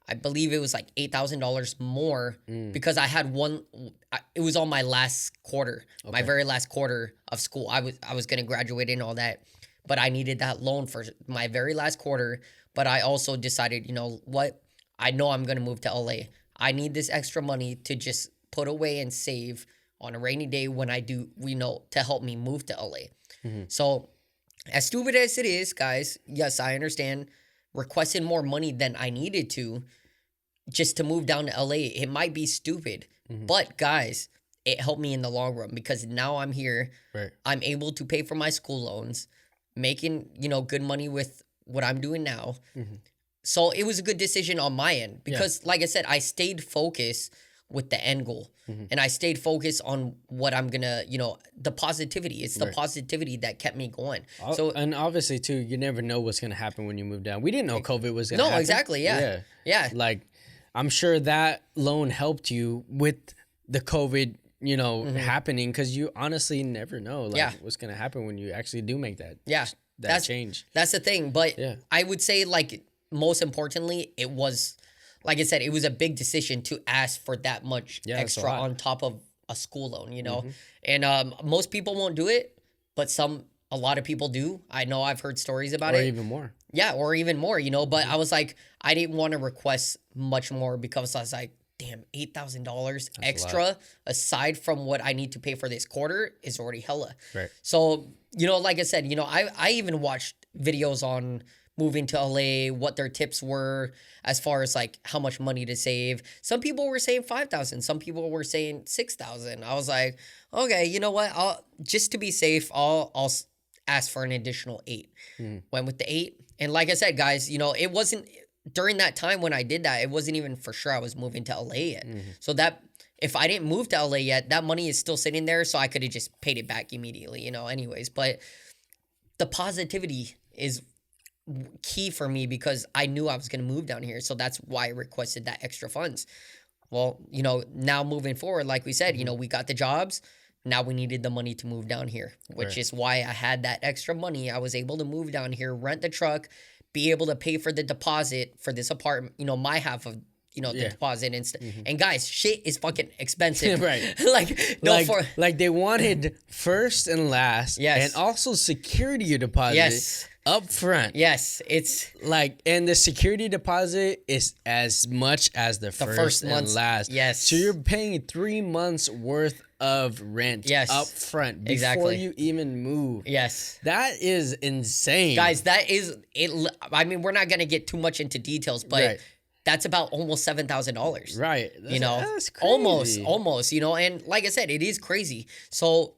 I believe it was like $8,000 more because I had it was on my last quarter, my very last quarter of school. I was going to graduate and all that, but I needed that loan for my very last quarter. But I also decided, you know what? I know I'm going to move to LA. I need this extra money to just put away and save on a rainy day when I do, you know, to help me move to LA. So as stupid as it is, guys, yes, I understand requesting more money than I needed to just to move down to LA. It might be stupid, but guys, it helped me in the long run because now I'm here. Right. I'm able to pay for my school loans, making, you know, good money with what I'm doing now. So it was a good decision on my end because like I said, I stayed focused with the end goal and I stayed focused on what I'm gonna, you know, the positivity. It's the positivity that kept me going. So, and obviously too, you never know what's gonna happen when you move down. We didn't know COVID was gonna happen. No, exactly. Yeah. Like, I'm sure that loan helped you with the COVID, you know, happening because you honestly never know what's gonna happen when you actually do make that that change. That's the thing. But I would say, like, most importantly, it was, like I said, it was a big decision to ask for that much extra on top of a school loan, you know? And most people won't do it, but some a lot of people do. I know I've heard stories about or it. even more. Yeah, or even more, but I was like, I didn't want to request much more because I was like, damn, $8,000 extra aside from what I need to pay for this quarter is already hella. Right. So, like I said, I even watched videos on moving to LA, what their tips were as far as like how much money to save. Some people were saying 5,000, some people were saying 6,000. I was like, okay, you know what? I'll just to be safe, I'll ask for an additional 8. Went with the 8. And like I said, guys, it wasn't during that time when I did that, it wasn't even for sure I was moving to LA yet. So that if I didn't move to LA yet, that money is still sitting there, so I could have just paid it back immediately, anyways. But the positivity is key for me because I knew I was going to move down here. So that's why I requested that extra funds. Well, now moving forward, like we said, we got the jobs. Now we needed the money to move down here, which is why I had that extra money. I was able to move down here, rent the truck, be able to pay for the deposit for this apartment, my half of, the deposit and stuff. And guys, shit is fucking expensive. Right. like they wanted first and last. Yes. And also security deposit. Yes. Up front. Yes, it's and the security deposit is as much as the first and last. Yes. So you're paying 3 months worth of rent up front before you even move. Yes. That is insane. Guys, that is it. I mean, we're not going to get too much into details, but that's about almost $7,000. Right. That's crazy. Almost, and like I said, it is crazy. So,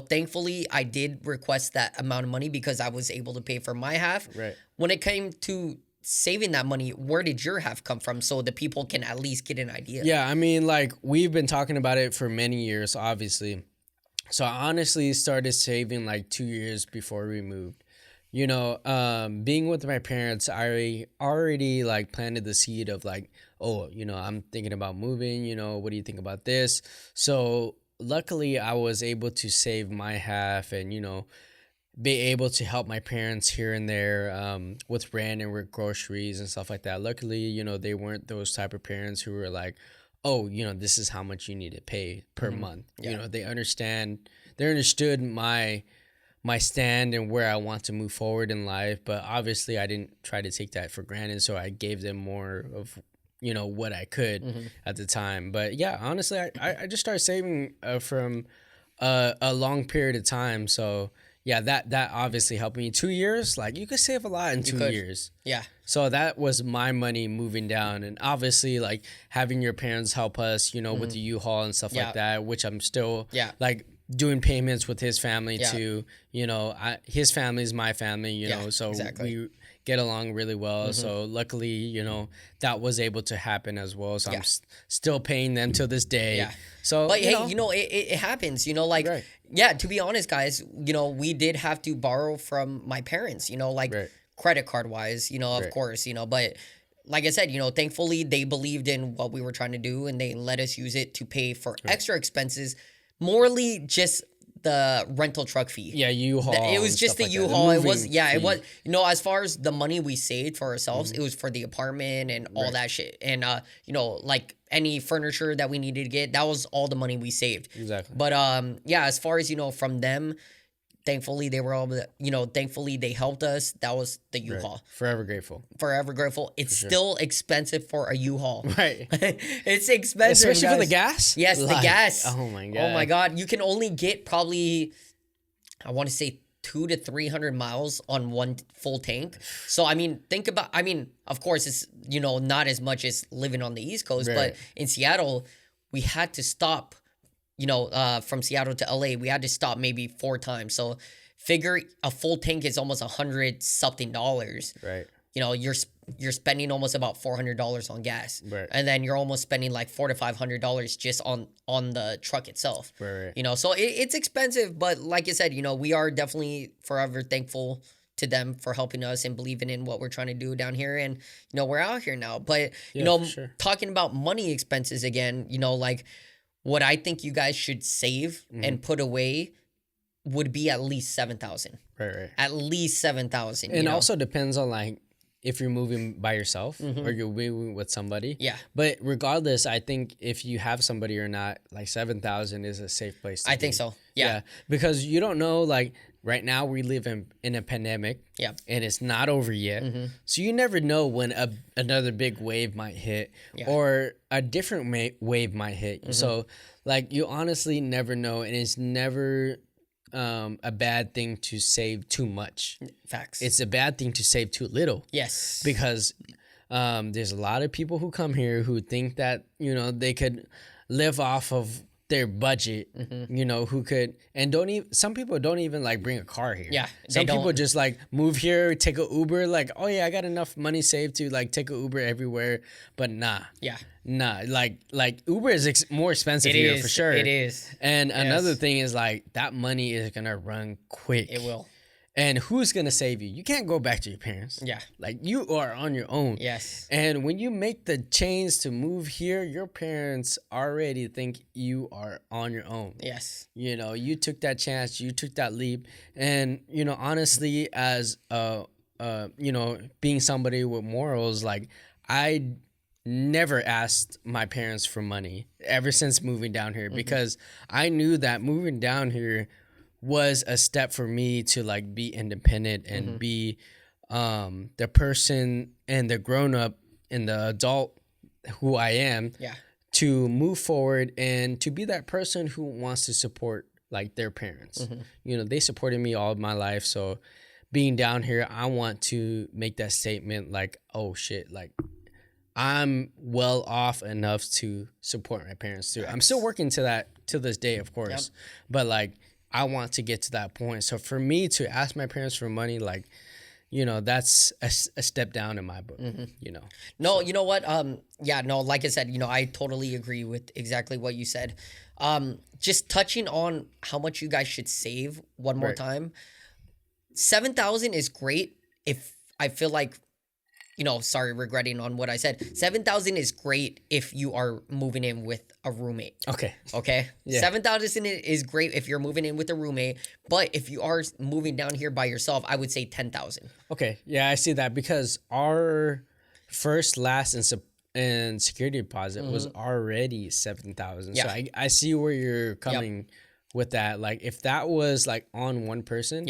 thankfully I did request that amount of money because I was able to pay for my half. Right. When it came to saving that money, where did your half come from so the people can at least get an idea? Yeah, I mean, we've been talking about it for many years, obviously. So I honestly started saving 2 years before we moved. Being with my parents, I already planted the seed of I'm thinking about moving, what do you think about this? So luckily I was able to save my half and, be able to help my parents here and there with rent and with groceries and stuff like that. Luckily, they weren't those type of parents who were like, oh, this is how much you need to pay per month. Yeah. They understood my stand and where I want to move forward in life. But obviously I didn't try to take that for granted. So I gave them more of, what I could at the time. But yeah, honestly, I just started saving from a long period of time. So yeah, that obviously helped me. 2 years, you could save a lot in 2 years. Yeah. So that was my money moving down. And obviously having your parents help us, with the U-Haul and stuff like that, which I'm still doing payments with his family too. His family is my family, so we get along really well. So luckily, that was able to happen as well. So I'm still paying them till this day. Yeah. So, but it happens, yeah, to be honest, guys, we did have to borrow from my parents, credit card wise, of course, but like I said, thankfully they believed in what we were trying to do and they let us use it to pay for extra expenses, morely just the rental truck fee. Yeah, U-Haul. It was just the U-Haul. It was, it was, as far as the money we saved for ourselves, it was for the apartment and all that shit. And, any furniture that we needed to get, that was all the money we saved. Exactly. But, as far as, from them, thankfully they were all, thankfully they helped us. That was the U-Haul. Right. Forever grateful. Forever grateful. It's still expensive for a U-Haul. Right. It's expensive, especially for the gas. Yes, the gas. Oh my god. Oh my god. You can only get probably, I want to say 200 to 300 miles on one full tank. So think about. Of course, it's not as much as living on the East Coast, but in Seattle, we had to stop. From Seattle to LA, we had to stop maybe 4 times. So figure a full tank is almost $100 something. Right. You're spending almost about $400 on gas. Right. And then you're almost spending $400 to $500 just on the truck itself. Right. So it's expensive, but like I said, we are definitely forever thankful to them for helping us and believing in what we're trying to do down here. And, we're out here now. But, talking about money expenses again, what I think you guys should save and put away would be at least $7,000. Right. At least $7,000. And also depends on if you're moving by yourself or you're moving with somebody. Yeah. But regardless, I think if you have somebody or not, like 7,000 is a safe place to be. I think so. Yeah. Because you don't know, like right now we live in a pandemic. Yeah. And it's not over yet. So you never know when another big wave might hit or a different wave might hit. So like you honestly never know, and it's never a bad thing to save too much. Facts. It's a bad thing to save too little. Yes. Because there's a lot of people who come here who think that, you know, they could live off of their budget, you know, who could, and don't even, some people don't even like bring a car here. Yeah. Some people just like move here, take a Uber, like, oh yeah, I got enough money saved to like take a Uber everywhere. But nah. Yeah. Nah, like Uber is more expensive here for sure. It is. And another thing is like that money is gonna run quick. It will. And who's gonna save you? You can't go back to your parents. Yeah. Like you are on your own. Yes. And when you make the change to move here, your parents already think you are on your own. Yes. You know, you took that chance, you took that leap. And, you know, honestly, as you know, being somebody with morals, like I never asked my parents for money ever since moving down here because I knew that moving down here was a step for me to like be independent and be the person and the grown up and the adult who I am to move forward and to be that person who wants to support like their parents. You know, they supported me all of my life. So being down here, I want to make that statement like, oh shit, like I'm well off enough to support my parents too. I'm still working to that to this day, of course, but like I want to get to that point. So for me to ask my parents for money, like, you know, that's a step down in my book, you know. No, you know what? Like I said, you know, I totally agree with exactly what you said. Just touching on how much you guys should save one more time. 7,000 is great if I feel like, you know, sorry, regretting on what I said. 7,000 is great if you are moving in with a roommate. Okay. Yeah. 7,000 is great if you're moving in with a roommate, but if you are moving down here by yourself, I would say 10,000. Okay. Yeah, I see that because our first, last, and security deposit was already 7,000. Yeah. So I see where you're coming with that. Like if that was like on one person,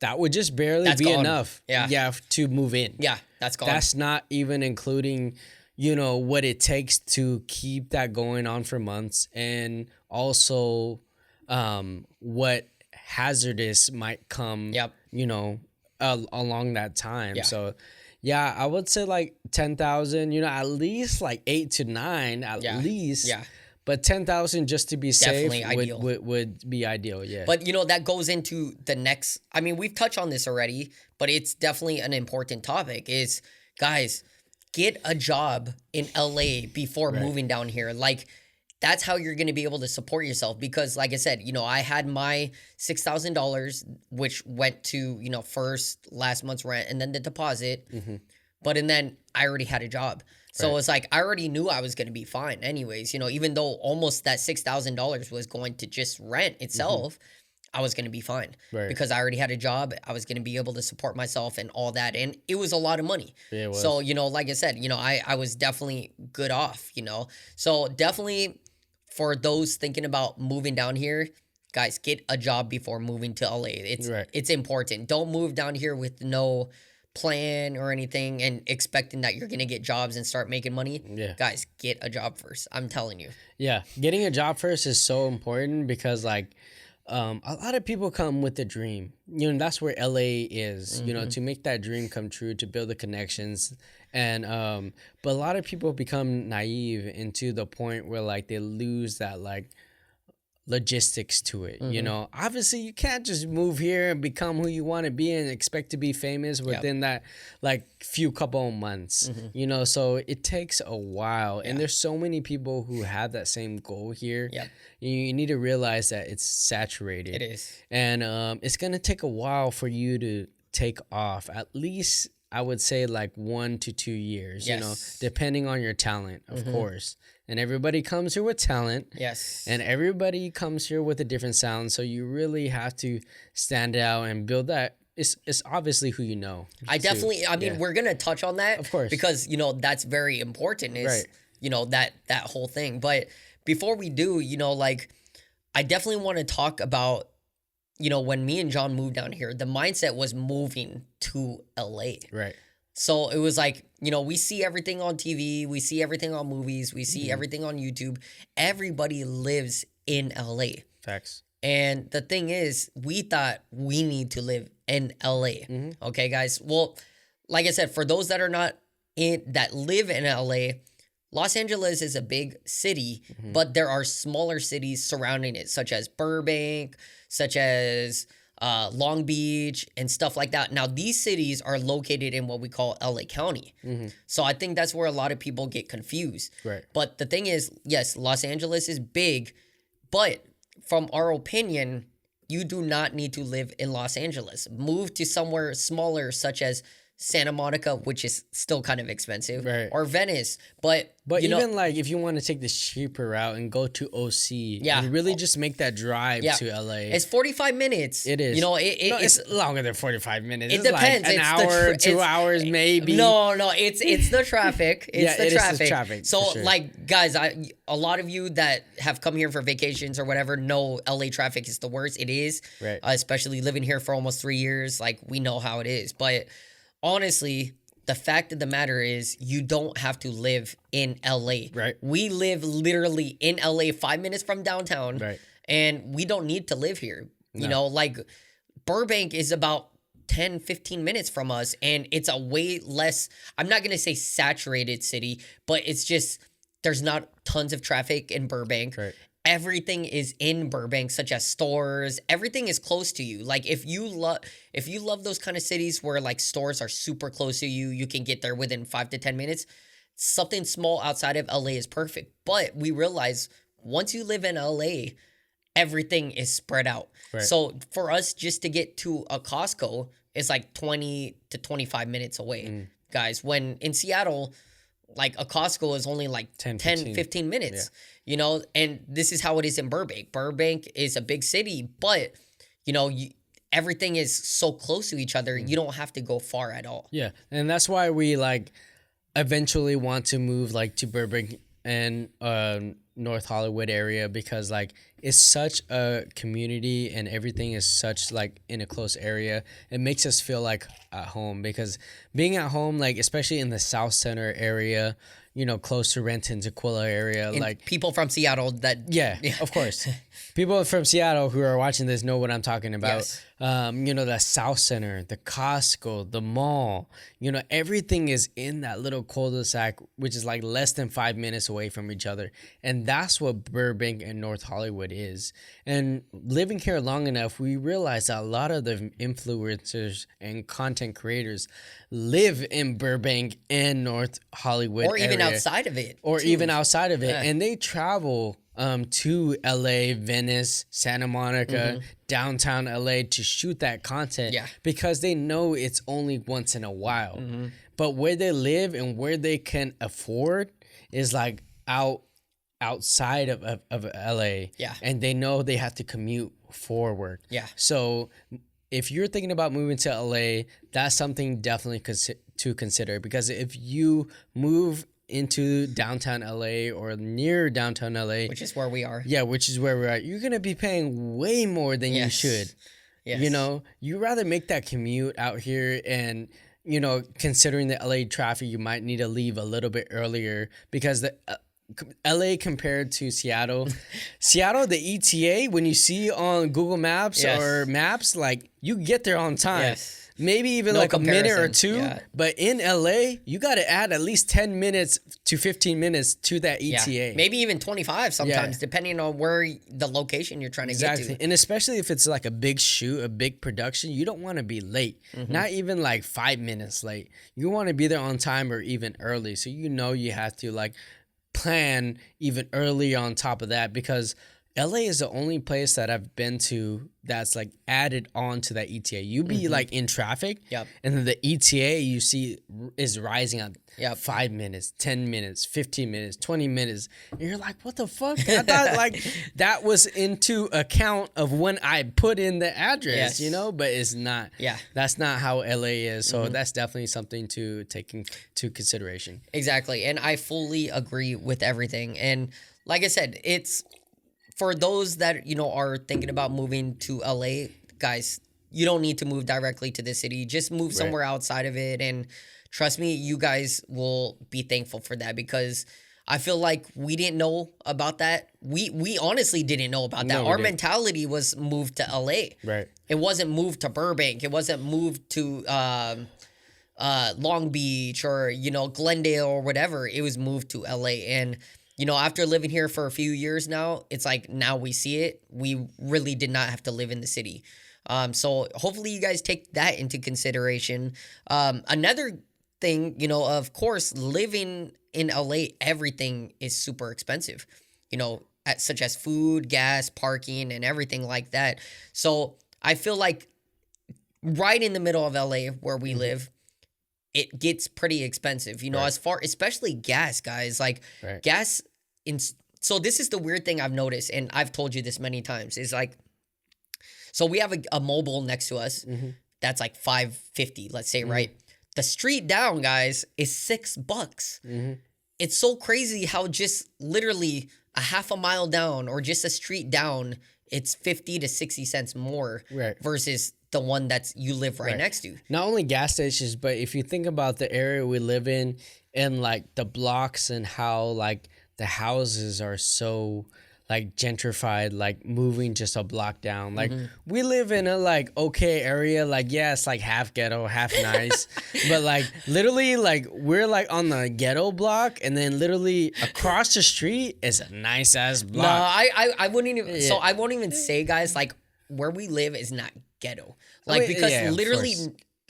that would just barely be enough. To move in. Yeah, that's gone. That's not even including, you know, what it takes to keep that going on for months, and also what hazardous might come, you know, along that time. So yeah, I would say like 10,000, you know, at least like 8 to 9 at least. Yeah. But 10,000 just to be Definitely safe would be ideal, yeah. But, you know, that goes into the next... I mean, we've touched on this already, but it's definitely an important topic is, guys, get a job in LA before moving down here. Like, that's how you're going to be able to support yourself because, like I said, you know, I had my $6,000, which went to, you know, first, last month's rent, and then the deposit. But, and then I already had a job. So it's like I already knew I was going to be fine anyways, you know, even though almost that $6,000 was going to just rent itself, I was going to be fine because I already had a job. I was going to be able to support myself and all that. And it was a lot of money. Yeah, it was. So, you know, like I said, you know, I was definitely good off, you know. So definitely for those thinking about moving down here, guys, get a job before moving to LA. It's important. Don't move down here with no plan or anything and expecting that you're gonna get jobs and start making money. Guys, get a job first. I'm telling you. Getting a job first is so important because like a lot of people come with a dream, you know, that's where LA is, you know, to make that dream come true, to build the connections, and but a lot of people become naive into the point where like they lose that like logistics to it. You know, obviously you can't just move here and become who you want to be and expect to be famous within that like few couple of months, you know, so it takes a while. And there's so many people who have that same goal here. You need to realize that it's saturated. It is. And it's gonna take a while for you to take off, at least I would say like 1 to 2 years, you know, depending on your talent, of course. And everybody comes here with talent. And everybody comes here with a different sound. So you really have to stand out and build that it's obviously who you know. I definitely, I mean, we're going to touch on that. Of course. Because, you know, that's very important is, Right. you know, that whole thing. But before we do, you know, like, I definitely want to talk about, you know, when me and John moved down here, the mindset was moving to LA. Right. So it was like, you know, we see everything on TV, we see everything on movies, we see everything on YouTube. Everybody lives in LA. Facts. And the thing is, we thought we need to live in LA. Okay, guys. Well, like I said, for those that are not that live in LA, Los Angeles is a big city, but there are smaller cities surrounding it, such as Burbank, such as Long Beach, and stuff like that. Now, these cities are located in what we call LA County. So I think that's where a lot of people get confused. Right. But the thing is, yes, Los Angeles is big, but from our opinion, you do not need to live in Los Angeles. Move to somewhere smaller, such as Santa Monica, which is still kind of expensive, Right. or Venice. But you even know, like if you want to take the cheaper route and go to OC, Yeah. and really just make that drive to LA. it's 45 minutes. It is. You know, No, it's it's longer than 45 minutes. it It's depends. Like an It's the hour, 2 it's- hours, maybe. No, it's the traffic. It's Yeah, the it is the traffic. traffic, So for sure. like guys, a lot of you that have come here for vacations or whatever know LA traffic is the worst. It is. Right. Especially living here for almost 3 years, like we know how it is. But honestly, the fact of the matter is you don't have to live in LA. Right. We live literally in LA 5 minutes from downtown. Right. And we don't need to live here. You No. know, like Burbank is about 10, 15 minutes from us, and it's a way less, I'm not going to say saturated city, but it's just, there's not tons of traffic in Burbank. Right. Everything is in Burbank, such as stores. Everything is close to you. Like if you love those kind of cities where like stores are super close to you, you can get there within 5 to 10 minutes. Something small outside of LA is perfect. But we realize once you live in LA, everything is spread out. Right. So for us just to get to a Costco is like 20 to 25 minutes away, guys. When in Seattle, like a Costco is only like 10, 15 minutes, you know, and this is how it is in Burbank. Burbank is a big city, but you know, everything is so close to each other. You don't have to go far at all. Yeah, and that's why we like eventually want to move like to Burbank and North Hollywood area, because like it's such a community and everything is such like in a close area. It makes us feel like at home, because being at home, like especially in the South Center area, you know, close to Renton, Tequila area, And like people from Seattle that yeah, of course. People from Seattle who are watching this know what I'm talking about. Yes. You know, the South Center, the Costco, the mall, you know, everything is in that little cul-de-sac, which is like less than 5 minutes away from each other. And that's what Burbank and North Hollywood is. And living here long enough, we realize that a lot of the influencers and content creators live in Burbank and North Hollywood or even area, outside of it. or too. even outside of it. Yeah. And they travel to LA, Venice, Santa Monica, downtown LA to shoot that content, Yeah. because they know it's only once in a while. But where they live and where they can afford is like outside of LA. Yeah. And they know they have to commute for work. Yeah. So if you're thinking about moving to LA, that's something definitely to consider, because if you move into downtown LA or near downtown LA, Which is where we are. yeah, which is where we're at, you're gonna be paying way more than you Yes. should. Yes. You know, you rather make that commute out here, and you know, considering the LA traffic, you might need to leave a little bit earlier, because the LA compared to Seattle, the ETA, when you see on Google Maps Yes. or maps, like you get there on time. Yes. Maybe even No like a minute or comparison. two, Yeah. but in LA, you got to add at least 10 minutes to 15 minutes to that ETA. Yeah. Maybe even 25 sometimes, Yeah. depending on where the location you're trying to get Exactly. to. And especially if it's like a big shoot, a big production, you don't want to be late. Not even like 5 minutes late. You want to be there on time or even early. So you know you have to like plan even early on top of that, because LA is the only place that I've been to that's like added on to that ETA. You be like in traffic, Yep. and then the ETA you see is rising on Yep. 5 minutes, 10 minutes, 15 minutes, 20 minutes. And you're like, what the fuck? I thought like that was into account of when I put in the address, Yes. but it's not. Yeah. That's not how LA is. So that's definitely something to take into consideration. Exactly. And I fully agree with everything. And like I said, it's for those that, are thinking about moving to LA, guys, you don't need to move directly to the city. Just move somewhere outside of it. And trust me, you guys will be thankful for that, because I feel like we didn't know about that. We honestly didn't know about that. No, we Our didn't. mentality was moved to LA. Right. It wasn't moved to Burbank. It wasn't moved to Long Beach or, Glendale or whatever. It was moved to LA. And, after living here for a few years now, it's like now we see it. We really did not have to live in the city. So hopefully you guys take that into consideration. Another thing, of course, living in LA, everything is super expensive, such as food, gas, parking, and everything like that. So I feel like right in the middle of LA where we live, it gets pretty expensive, as far, especially gas, guys, like gas so this is the weird thing I've noticed, and I've told you this many times, is like, so we have a mobile next to us that's like $5.50, let's say, right? The street down, guys, is $6. It's so crazy how just literally a half a mile down or just a street down, it's 50 to 60 cents more versus the one that's you live right next to. Not only gas stations, but if you think about the area we live in and like the blocks and how like the houses are so like gentrified, like moving just a block down. Like we live in a like okay area, like it's like half ghetto, half nice. But like literally like we're like on the ghetto block, and then literally across the street is a nice ass block. No, I wouldn't even so I won't even say, guys, like where we live is not ghetto. Like because literally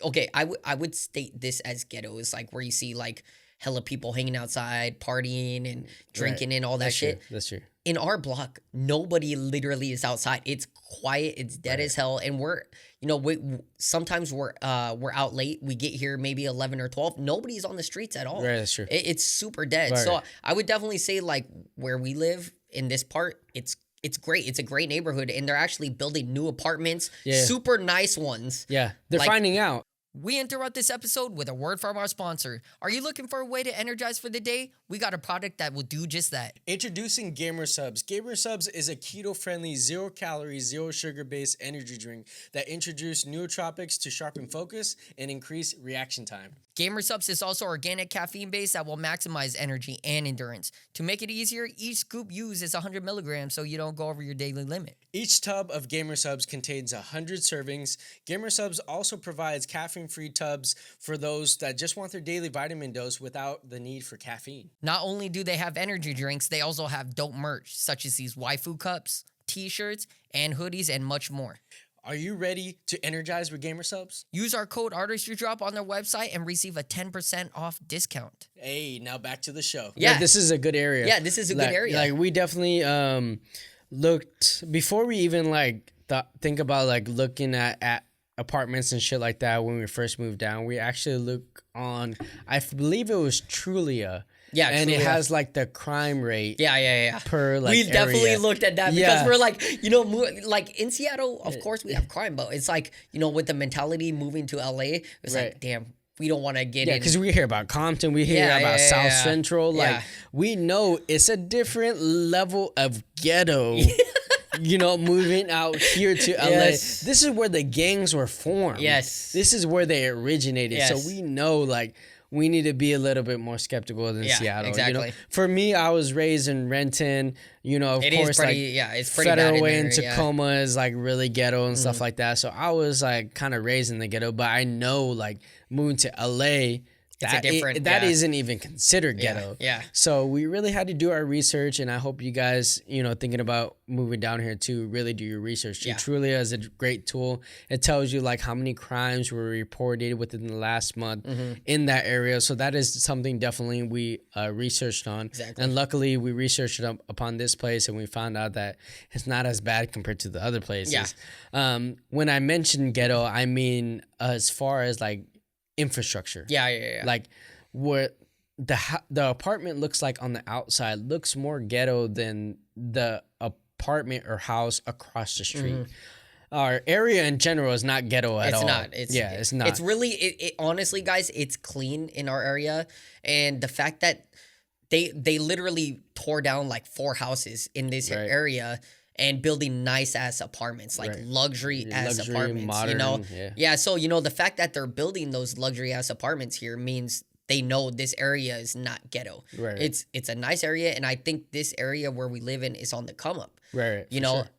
okay, I would state this as ghetto is like where you see like hella people hanging outside, partying and drinking and all that shit. That's true. In our block, nobody literally is outside. It's quiet. It's dead as hell. And we're, sometimes we're out late. We get here maybe 11 or 12. Nobody's on the streets at all. Right, that's true. It's super dead. So I would definitely say like where we live in this part, it's great. It's a great neighborhood. And they're actually building new apartments, super nice ones. Yeah, they're Like, finding out. We interrupt this episode with a word from our sponsor. Are you looking for a way to energize for the day? We got a product that will do just that. Introducing Gamer Subs. Gamer Subs is a keto-friendly, zero-calorie, zero-sugar-based energy drink that introduces nootropics to sharpen focus and increase reaction time. Gamer Subs is also organic caffeine-based that will maximize energy and endurance. To make it easier, each scoop used is 100 milligrams so you don't go over your daily limit. Each tub of Gamer Subs contains 100 servings. Gamer Subs also provides caffeine-free tubs for those that just want their daily vitamin dose without the need for caffeine. Not only do they have energy drinks, they also have dope merch, such as these waifu cups, t-shirts, and hoodies, and much more. Are you ready to energize with Gamer Subs? Use our code Artistry Drop on their website and receive a 10% off discount. Hey, now back to the show. Yeah. Like, this is a good area. Yeah, this is a good area. Like we definitely looked before we even like think about like looking at apartments and shit like that when we first moved down. We actually look on, I believe it was Trulia. Yeah, and Trulia. it has like the crime rate. Yeah. Per like We've definitely area. looked at that because we're like, like in Seattle, of course we have crime, but it's like, with the mentality moving to LA, it's like, damn, we don't want to get in. Yeah, because we hear about Compton, we hear about South Central. Like we know it's a different level of ghetto. Moving out here to LA. Yes. This is where the gangs were formed. Yes. This is where they originated. Yes. So we know like we need to be a little bit more skeptical than Seattle. Exactly. For me, I was raised in Renton. Of course, it's pretty Federal bad in Way there, in Tacoma is like really ghetto and stuff like that. So I was like kind of raised in the ghetto, but I know like moving to LA, it's a different. That isn't even considered Yeah, ghetto. yeah. So we really had to do our research, and I hope you guys, thinking about moving down here too, really do your research. Yeah. Trulia is a great tool. It tells you like how many crimes were reported within the last month in that area. So that is something definitely we researched on. Exactly. And luckily we researched upon this place, and we found out that it's not as bad compared to the other places. Yeah. When I mentioned ghetto, I mean as far as like infrastructure. Yeah. Like what the apartment looks like on the outside looks more ghetto than the apartment or house across the street. Our area in general is not ghetto at all. It's not. It's not. It's really it honestly, guys, it's clean in our area, and the fact that they literally tore down like 4 houses in this area and building nice ass apartments, like luxury ass apartments, modern, So, the fact that they're building those luxury ass apartments here means they know this area is not ghetto. Right. It's a nice area, and I think this area where we live in is on the come up. Right.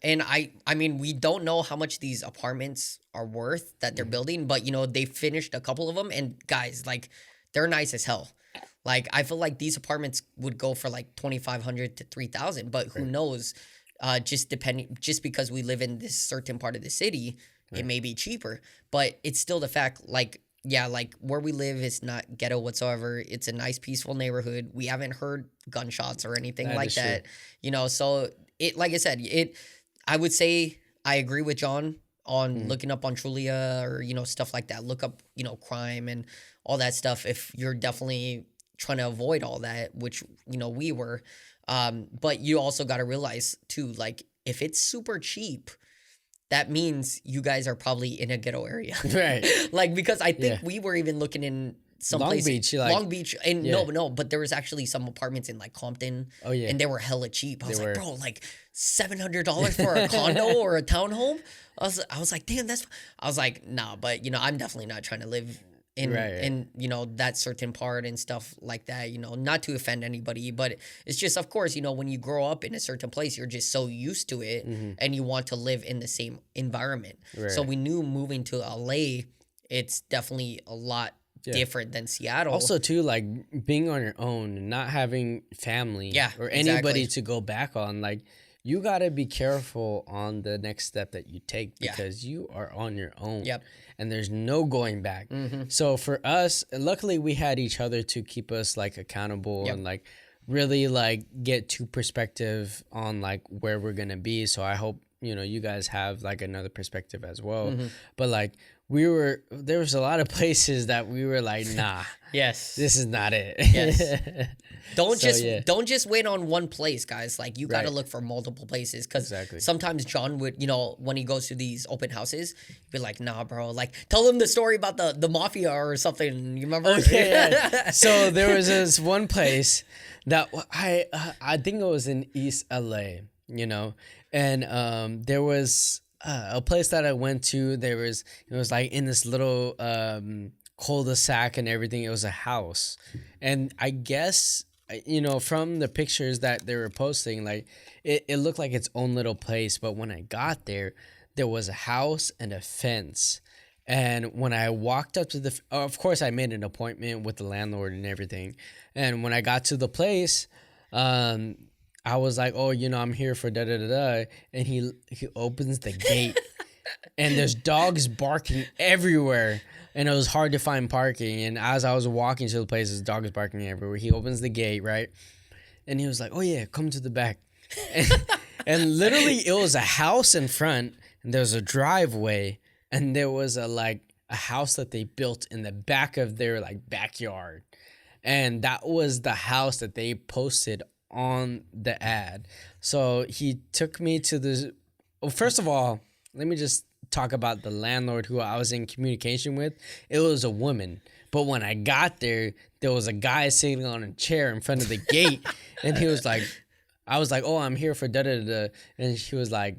And I mean, we don't know how much these apartments are worth that they're building, but they finished a couple of them, and guys, like, they're nice as hell. Like, I feel like these apartments would go for like $2,500 to $3,000, but who knows? Just because we live in this certain part of the city, it may be cheaper, but it's still the fact, like where we live is not ghetto whatsoever. It's a nice, peaceful neighborhood. We haven't heard gunshots or anything like that. So it, like I said, I would say I agree with John on looking up on Trulia or, stuff like that. Look up, crime and all that stuff if you're definitely trying to avoid all that, which, we were. But you also got to realize too, like, if it's super cheap, that means you guys are probably in a ghetto area. Right. Like, because I think we were even looking in some Long places. Beach, Long Beach. And no, but there was actually some apartments in like Compton. Oh, yeah. And they were hella cheap. I was like, bro, like $700 for a condo or a townhome? I was like, damn, I was like, nah, but I'm definitely not trying to live in that certain part and stuff like that, not to offend anybody, but it's just, of course, when you grow up in a certain place, you're just so used to it and you want to live in the same environment. Right. So we knew moving to LA, it's definitely a lot different than Seattle. Also too, like being on your own and not having family or anybody to go back on, like you got to be careful on the next step that you take because you are on your own. Yep. And there's no going back. So for us, luckily we had each other to keep us like accountable and like really like get to perspective on like where we're going to be. So I hope, you guys have like another perspective as well. But like there was a lot of places that we were like, nah, yes, this is not it. Yes. Don't just wait on one place, guys. Like you got to look for multiple places because sometimes John would, when he goes to these open houses, be like, nah, bro, like tell him the story about the mafia or something. You remember? Okay. So there was this one place that I think it was in East LA, and there was a place that I went to. It was like in this little cul-de-sac and everything. It was a house, and I guess from the pictures that they were posting, like it looked like its own little place. But when I got there, there was a house and a fence. And when I walked up to of course I made an appointment with the landlord and everything. And when I got to the place, I was like, oh, I'm here for da da da da. And he opens the gate and there's dogs barking everywhere. And it was hard to find parking. And as I was walking to the place, there's dogs barking everywhere. He opens the gate, right? And he was like, oh yeah, come to the back. And literally it was a house in front and there was a driveway and there was a house that they built in the back of their like backyard. And that was the house that they posted on the ad. So he took me to this. Well, first of all, let me just talk about the landlord who I was in communication with. It was a woman. But when I got there, there was a guy sitting on a chair in front of the gate. And he was like, I was like, oh, I'm here for da-da-da-da. And she was like,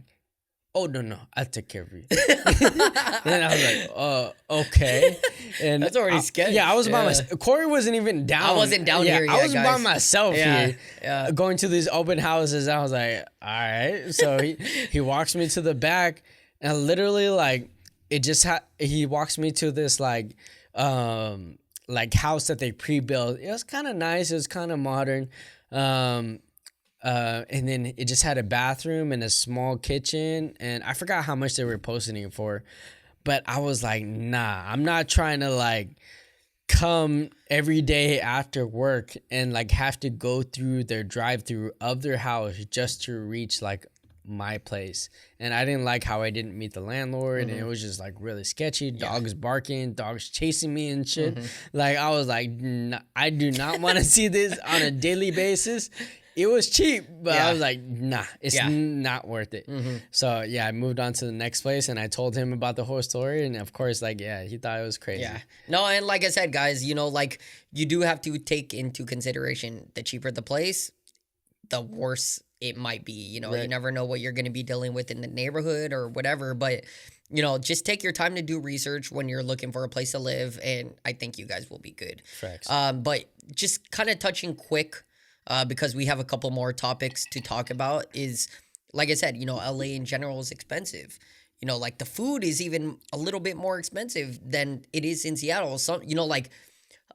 oh, no, I'll take care of you. And I was like, okay. And that's already sketchy. Yeah, I was by myself. Corey wasn't even down. I wasn't down here yet, I was guys. by myself here, Yeah. going to these open houses. I was like, all right. So he walks me to the back, and literally, like, it just he walks me to this, like like house that they pre-built. It was kind of nice. It was kind of modern. And then it just had a bathroom and a small kitchen, and I forgot how much they were posting it for. But I was like, nah, I'm not trying to like come every day after work and like have to go through their drive-through of their house just to reach like my place. And I didn't like how I didn't meet the landlord, and it was just like really sketchy. Dogs barking, dogs chasing me and shit. Like I was like, I do not want to see this on a daily basis. It was cheap, but I was like, nah, it's not worth it. So yeah, I moved on to the next place, and I told him about the whole story, and of course, like, yeah, he thought it was crazy. Yeah. No, and like I said, guys, you know, like you do have to take into consideration the cheaper the place, the worse it might be. You know, you never know what you're going to be dealing with in the neighborhood or whatever, but you know, just take your time to do research when you're looking for a place to live, and I think you guys will be good. Facts. But just kind of touching quick, because we have a couple more topics to talk about, is like I said, you know, LA in general is expensive. You know, like the food is even a little bit more expensive than it is in Seattle. Some, you know, like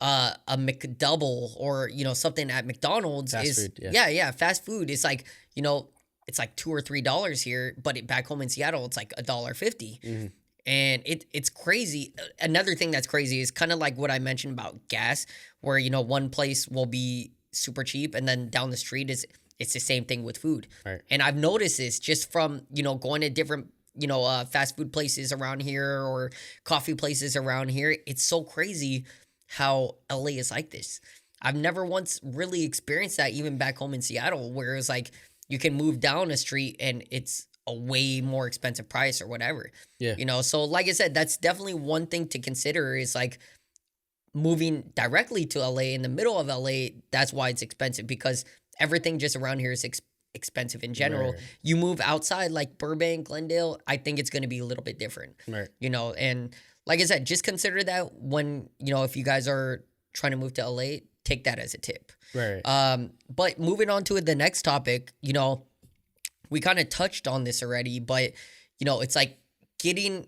a McDouble or, you know, something at McDonald's Fast is food, fast food. It's like, you know, it's like $2 or $3 here, but back home in Seattle, it's like $1.50. And it's crazy. Another thing that's crazy is kind of like what I mentioned about gas, where, you know, one place will be super cheap, and then down the street it's the same thing with food. Right. And I've noticed this just from, you know, going to different, you know, fast food places around here or coffee places around here. It's so crazy how LA is like this. I've never once really experienced that, even back home in Seattle, where it's like you can move down a street and it's a way more expensive price or whatever. Yeah. You know, so like I said, that's definitely one thing to consider, is like moving directly to LA in the middle of LA. That's why it's expensive, because everything just around here is expensive in general. Right. You move outside like Burbank, Glendale, I think it's going to be a little bit different. Right. You know, and like I said, just consider that when, you know, if you guys are trying to move to LA, take that as a tip. Right. But moving on to the next topic, you know, we kind of touched on this already, but, you know, it's like getting,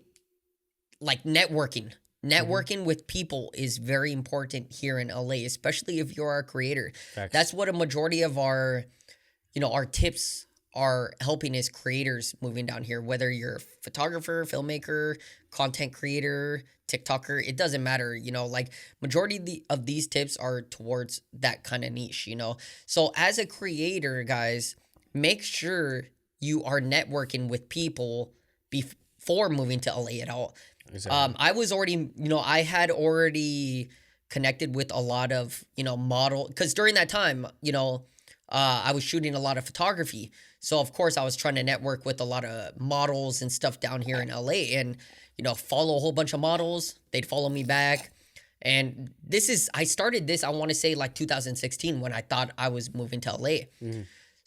like, networking. Networking with people is very important here in LA, especially if you're a creator. Facts. That's what a majority of our, you know, our tips are helping is creators moving down here, whether you're a photographer, filmmaker, content creator, TikToker, it doesn't matter, you know, like majority of these tips are towards that kind of niche, you know. So as a creator, guys, make sure you are networking with people before moving to LA at all. Exactly. I was already, you know, I had already connected with a lot of, you know, model, because during that time, you know, I was shooting a lot of photography. So, of course, I was trying to network with a lot of models and stuff down here in LA, and, you know, follow a whole bunch of models. They'd follow me back. And I started this, I want to say like 2016, when I thought I was moving to LA.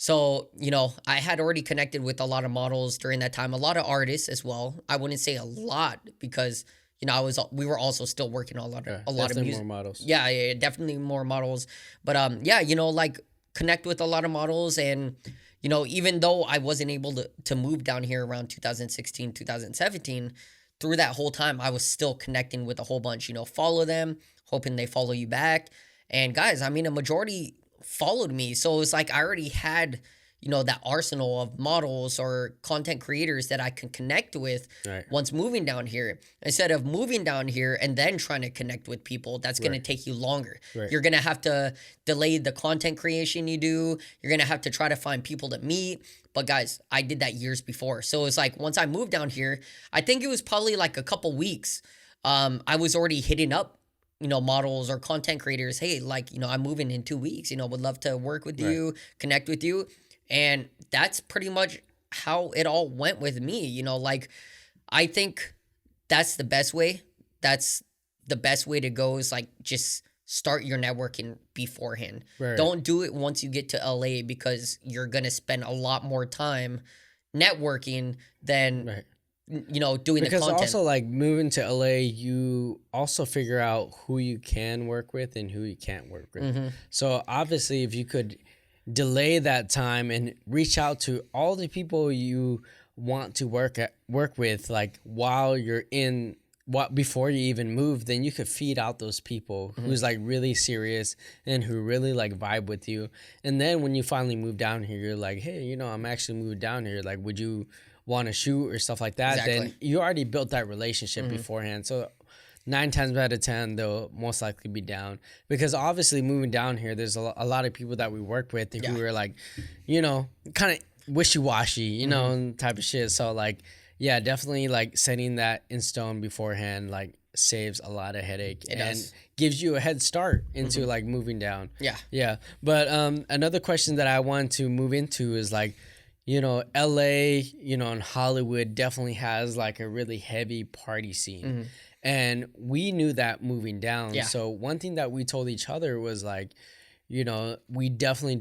So, you know, I had already connected with a lot of models during that time, a lot of artists as well. I wouldn't say a lot, because, you know, we were also still working on a lot of music. More models. Yeah, definitely more models. But yeah, you know, like connect with a lot of models. And, you know, even though I wasn't able to move down here around 2016, 2017, through that whole time, I was still connecting with a whole bunch, you know, follow them, hoping they follow you back. And guys, I mean, a majority followed me. So it's like I already had, you know, that arsenal of models or content creators that I can connect with once moving down here, instead of moving down here and then trying to connect with people. That's going to take you longer. You're going to have to delay the content creation you do. You're going to have to try to find people to meet. But guys, I did that years before. So it's like once I moved down here, I think it was probably like a couple weeks. I was already hitting up, you know, models or content creators. Hey, like, you know, I'm moving in 2 weeks, you know, would love to work with you, connect with you. And that's pretty much how it all went with me. You know, like, I think that's the best way. That's the best way to go, is like just start your networking beforehand. Don't do it once you get to LA, because you're going to spend a lot more time networking than you know, doing the content. Because also, like, moving to LA, you also figure out who you can work with and who you can't work with. So obviously, if you could delay that time and reach out to all the people you want to work with, like, while you're in what before you even move, then you could feed out those people who's like really serious and who really like vibe with you. And then when you finally move down here, you're like, hey, you know, I'm actually moved down here. Like, would you want to shoot or stuff like that? Exactly. Then you already built that relationship beforehand. So 9 times out of 10, they'll most likely be down, because obviously moving down here, there's a lot of people that we work with who are like, you know, kind of wishy-washy, you know, type of shit. So like, yeah, definitely like setting that in stone beforehand, like saves a lot of headache and gives you a head start into like moving down. Yeah. Yeah. But another question that I want to move into is like, you know, LA, you know, and Hollywood definitely has like a really heavy party scene. And we knew that moving down. Yeah. So one thing that we told each other was like, you know, we definitely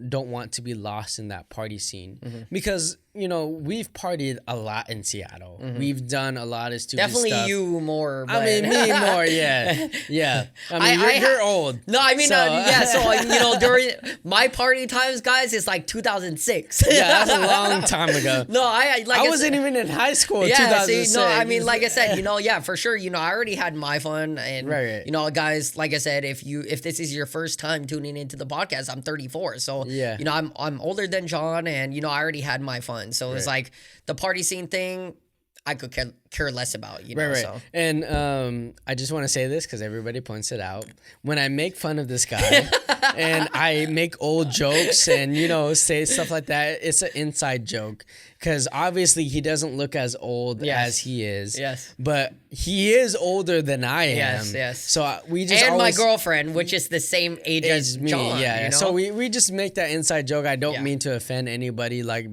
don't want to be lost in that party scene, because, you know, we've partied a lot in Seattle. We've done a lot of stupid Definitely stuff. you more. I But mean, me more, yeah. Yeah. I mean, you're old. No, I mean, So- yeah. So you know, during my party times, guys, it's like 2006. Yeah, that's a long time ago. No, I wasn't even in high school in Yeah, 2006. see, no, I mean, like I said, you know, yeah, for sure. You know, I already had my fun, and Right. you know, guys, like I said, if this is your first time tuning into the podcast, I'm 34, so Yeah. you know, I'm older than John, and you know, I already had my fun, so it's like the party scene thing, I could care less about, you know. Right. So And I just want to say this because everybody points it out. When I make fun of this guy and I make old jokes and, you know, say stuff like that, it's an inside joke, because obviously he doesn't look as old as he is. Yes. But he is older than I am. Yes. So we just and always, my girlfriend, which is the same age as me. John. Yeah. You know? So we just make that inside joke. I don't Yeah. mean to offend anybody like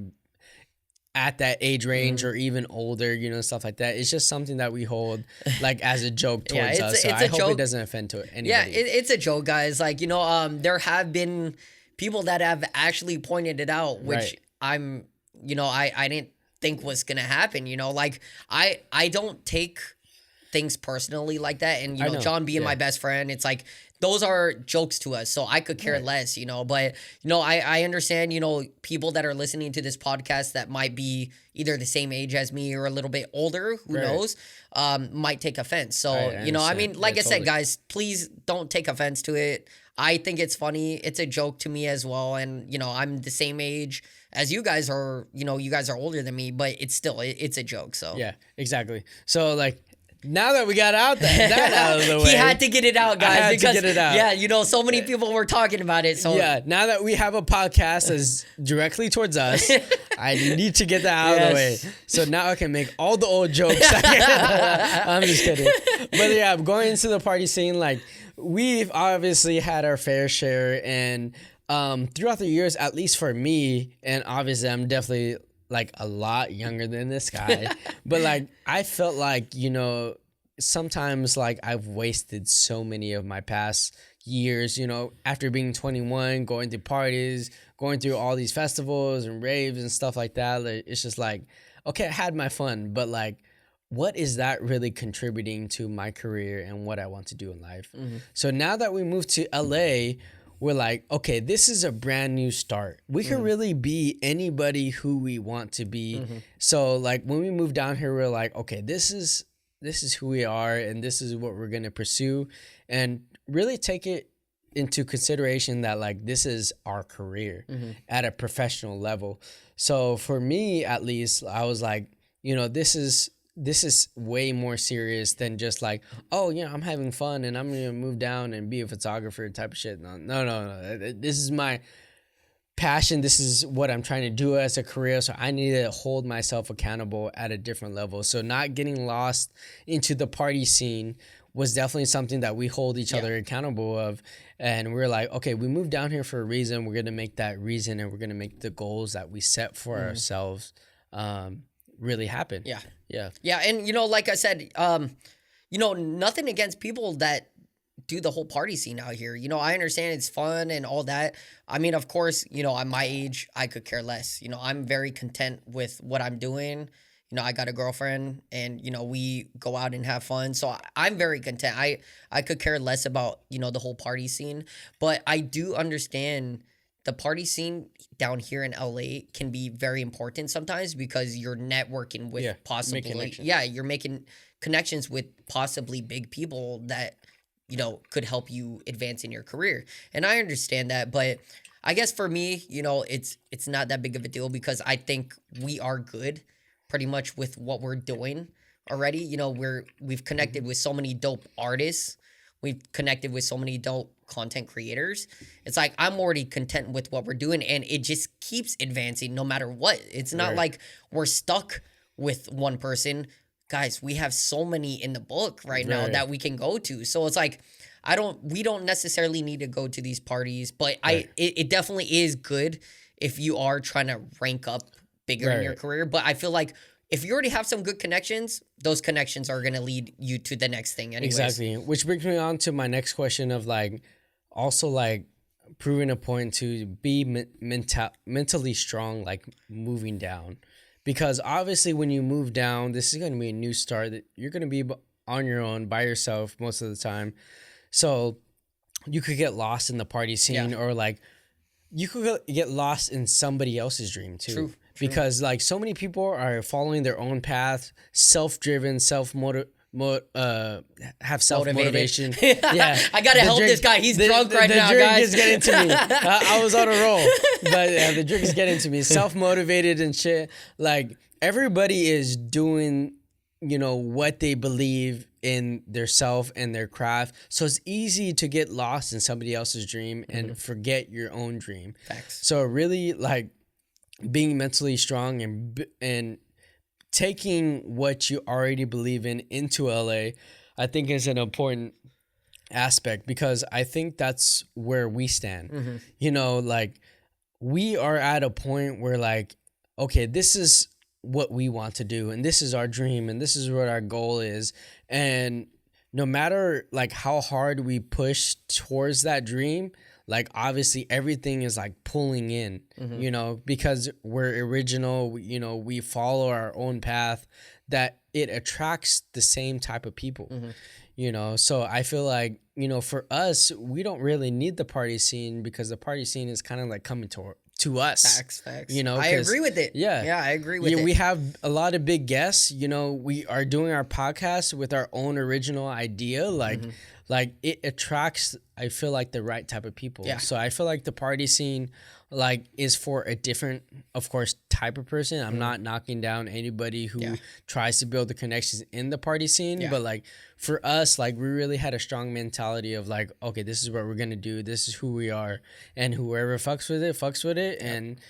at that age range or even older, you know, stuff like that. It's just something that we hold like as a joke towards it's- us. So it's I a hope joke. it doesn't offend to anybody. Yeah, it's a joke, guys. Like, you know, there have been people that have actually pointed it out, which Right. I'm, you know, I didn't think was gonna happen. You know, like I don't take things personally like that, and you I know, know, John being yeah. my best friend, it's like those are jokes to us, so I could care less, you know. But you know, I understand, you know, people that are listening to this podcast that might be either the same age as me or a little bit older, who Right. knows, might take offense. So I you know, I mean, understand. like Yeah, I said, totally. guys, please don't take offense to it. I think it's funny. It's a joke to me as well, and you know, I'm the same age as you guys are. You know, you guys are older than me, but it's still it's a joke. So Yeah, exactly. So like, now that we got that out of the way, he had to get it out, guys. had to because get it out. yeah, you know, so many people were talking about it. So Yeah, now that we have a podcast that's directly towards us, I need to get that out of the way. Yes. So now I can make all the old jokes. I'm just kidding. But yeah, going into the party scene, like, we've obviously had our fair share, and throughout the years, at least for me, and obviously I'm definitely like a lot younger than this guy, but like I felt like, you know, sometimes like I've wasted so many of my past years, you know, after being 21, going to parties, going through all these festivals and raves and stuff like that. Like, it's just like, okay, I had my fun, but like, what is that really contributing to my career and what I want to do in life? So now that we moved to LA, we're like, okay, this is a brand new start. We can really be anybody who we want to be. So like when we moved down here, we're like, okay, this is who we are, and this is what we're going to pursue, and really take it into consideration that like this is our career at a professional level. So for me, at least, I was like, you know, this is way more serious than just like, oh, you know, I'm having fun and I'm going to move down and be a photographer type of shit. No. This is my passion. This is what I'm trying to do as a career. So I need to hold myself accountable at a different level. So not getting lost into the party scene was definitely something that we hold each other accountable of. And we're like, okay, we moved down here for a reason. We're going to make that reason, and we're going to make the goals that we set for ourselves really happen. Yeah. yeah, and you know, like I said, you know, nothing against people that do the whole party scene out here. You know, I understand it's fun and all that. I mean, of course, you know, at my age, I could care less. You know, I'm very content with what I'm doing. You know, I got a girlfriend, and you know, we go out and have fun. So I'm very content. I could care less about, you know, the whole party scene, but I do understand the party scene down here in LA can be very important sometimes because you're networking with you're making connections with possibly big people that, you know, could help you advance in your career. And I understand that, but I guess for me, you know, it's not that big of a deal because I think we are good pretty much with what we're doing already. You know, we've connected with so many dope artists. We've connected with so many dope content creators. It's like I'm already content with what we're doing and it just keeps advancing no matter what. It's not like we're stuck with one person. Guys, we have so many in the book right now that we can go to. So it's like we don't necessarily need to go to these parties, but it definitely is good if you are trying to rank up bigger in your career. But I feel like if you already have some good connections, those connections are going to lead you to the next thing anyways. Exactly. Which brings me on to my next question of like, also like proving a point to be mentally strong, like moving down. Because obviously when you move down, this is going to be a new start. That you're going to be on your own by yourself most of the time. So you could get lost in the party scene or like you could get lost in somebody else's dream too. True. Because like so many people are following their own path, self-driven, have self-motivation. Yeah. I got to help this guy. He's drunk right now, guys. The guys. drink is getting to me. I was on a roll. But the drink is getting to me. Self-motivated and shit. Like everybody is doing, you know, what they believe in their self and their craft. So it's easy to get lost in somebody else's dream and forget your own dream. Facts. So really like being mentally strong and taking what you already believe in into LA, I think is an important aspect because I think that's where we stand. You know, like we are at a point where like, okay, this is what we want to do and this is our dream and this is what our goal is. And no matter like how hard we push towards that dream, like obviously everything is like pulling in, you know, because we're original, you know, we follow our own path, that it attracts the same type of people, you know. So I feel like, you know, for us, we don't really need the party scene because the party scene is kind of like coming to us. Facts. You know, I agree with it. Yeah, I agree with it. We have a lot of big guests. You know, we are doing our podcast with our own original idea. Like it attracts, I feel like, the right type of people. Yeah. So I feel like the party scene, like, is for a different, of course, type of person. I'm not knocking down anybody who tries to build the connections in the party scene. But like for us, like we really had a strong mentality of like, okay, this is what we're gonna do. This is who we are, and whoever fucks with it, and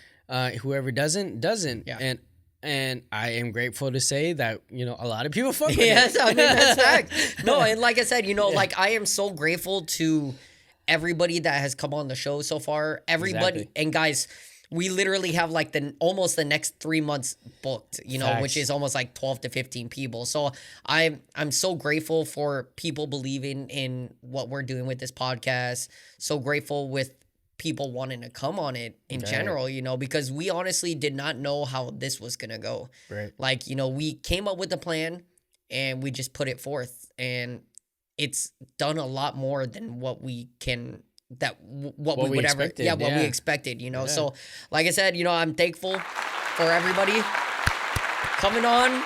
whoever doesn't. Yeah. And I am grateful to say that, you know, a lot of people fuck with it. Yes, I mean, that's fact. No, and like I said, you know, like I am so grateful to everybody that has come on the show so far. Everybody. Exactly. And guys, we literally have like almost the next 3 months booked, you know, which is almost like 12 to 15 people. So I'm so grateful for people believing in what we're doing with this podcast. So grateful with people wanting to come on it in general, you know, because we honestly did not know how this was going to go. Right. Like, you know, we came up with a plan and we just put it forth, and it's done a lot more than what we can, what we would ever, what we expected, you know? Yeah. So like I said, you know, I'm thankful for everybody coming on.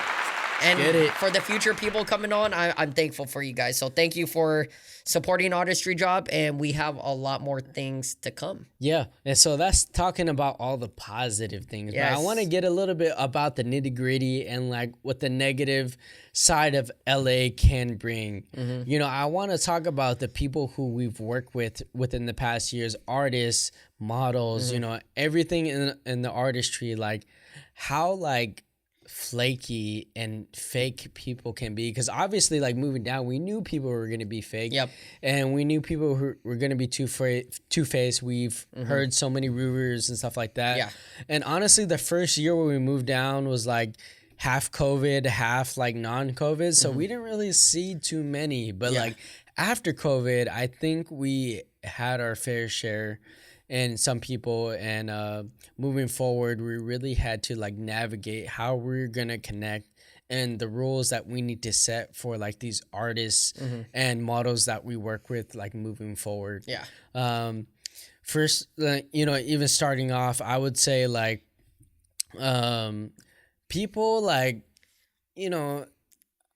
And for the future people coming on, I'm thankful for you guys. So thank you for supporting Artistry Drop, and we have a lot more things to come. Yeah, and so that's talking about all the positive things. Yes. But I want to get a little bit about the nitty-gritty and like what the negative side of LA can bring. You know, I want to talk about the people who we've worked with within the past years, artists, models, you know, everything in the artistry, like how like flaky and fake people can be, because obviously like moving down, we knew people were going to be fake. Yep. And we knew people who were going to be two-faced. We've heard so many rumors and stuff like that. Yeah. And honestly, the first year when we moved down was like half COVID, half like non-COVID. So we didn't really see too many, but like after COVID, I think we had our fair share and some people, and moving forward, we really had to like navigate how we're gonna connect and the rules that we need to set for like these artists and models that we work with, like moving forward. Yeah. first, like, you know, even starting off, I would say like, people like, you know,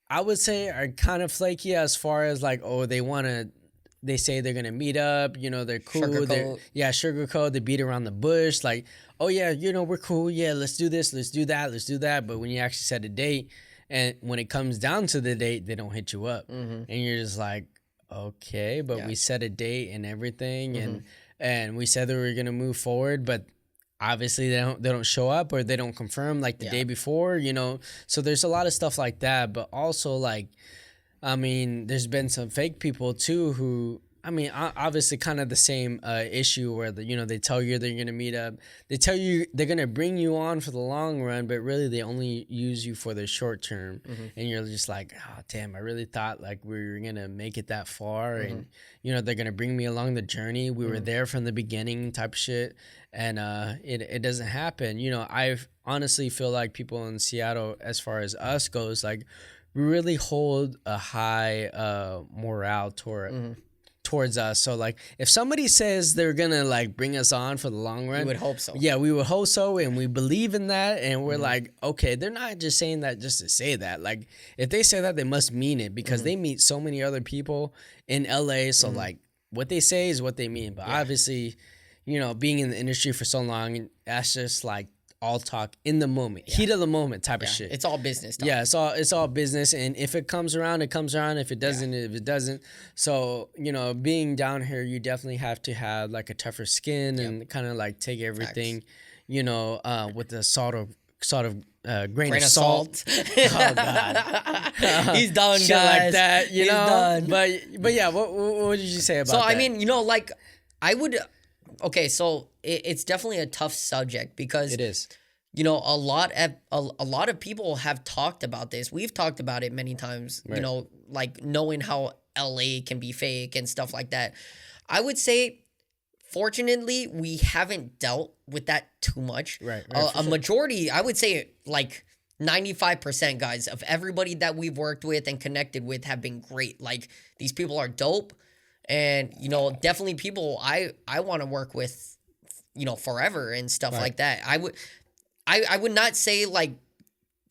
I would say are kind of flaky as far as like, oh, they say they're gonna meet up, you know, they're cool. Sugarcoat. Sugarcoat, they beat around the bush, like, oh yeah, you know, we're cool, yeah, let's do this, let's do that, let's do that. But when you actually set a date, and when it comes down to the date, they don't hit you up. And you're just like, okay, but we set a date and everything, and we said that we were gonna move forward, but obviously they don't show up, or they don't confirm like the day before, you know. So there's a lot of stuff like that. But also, like, I mean, there's been some fake people too who, I mean, obviously kind of the same issue where, you know, they tell you they're going to meet up. They tell you they're going to bring you on for the long run, but really they only use you for the short term. And you're just like, oh, damn, I really thought like we were going to make it that far. And, you know, they're going to bring me along the journey. We were there from the beginning type shit. And it doesn't happen. You know, I honestly feel like people in Seattle, as far as us goes, like, we really hold a high morale towards us. So like, if somebody says they're gonna like bring us on for the long run, We would hope so. Yeah, we would hope so, and we believe in that, and we're like, okay, they're not just saying that just to say that. Like, if they say that, they must mean it, because they meet so many other people in LA. So like, what they say is what they mean. But obviously, you know, being in the industry for so long, that's just like all talk in the moment, heat of the moment type of shit. It's all business talk. Yeah, it's all business, and if it comes around, it comes around. If it doesn't, it doesn't. So, you know, being down here, you definitely have to have like a tougher skin and kind of like take everything, you know, with a sort of grain of salt. Oh God, He's done, shit guys. like that, you He's know. done. But yeah, what did you say about So that? I mean, you know, like I would. Okay, so it's definitely a tough subject because it is. You know, a lot of people have talked about this. We've talked about it many times. Right. You know, like knowing how LA can be fake and stuff like that. I would say, fortunately, we haven't dealt with that too much. Right. A majority, I would say, like 95%, guys, of everybody that we've worked with and connected with have been great. Like, these people are dope. And, you know, definitely people I want to work with, you know, forever and stuff like that. I would not say like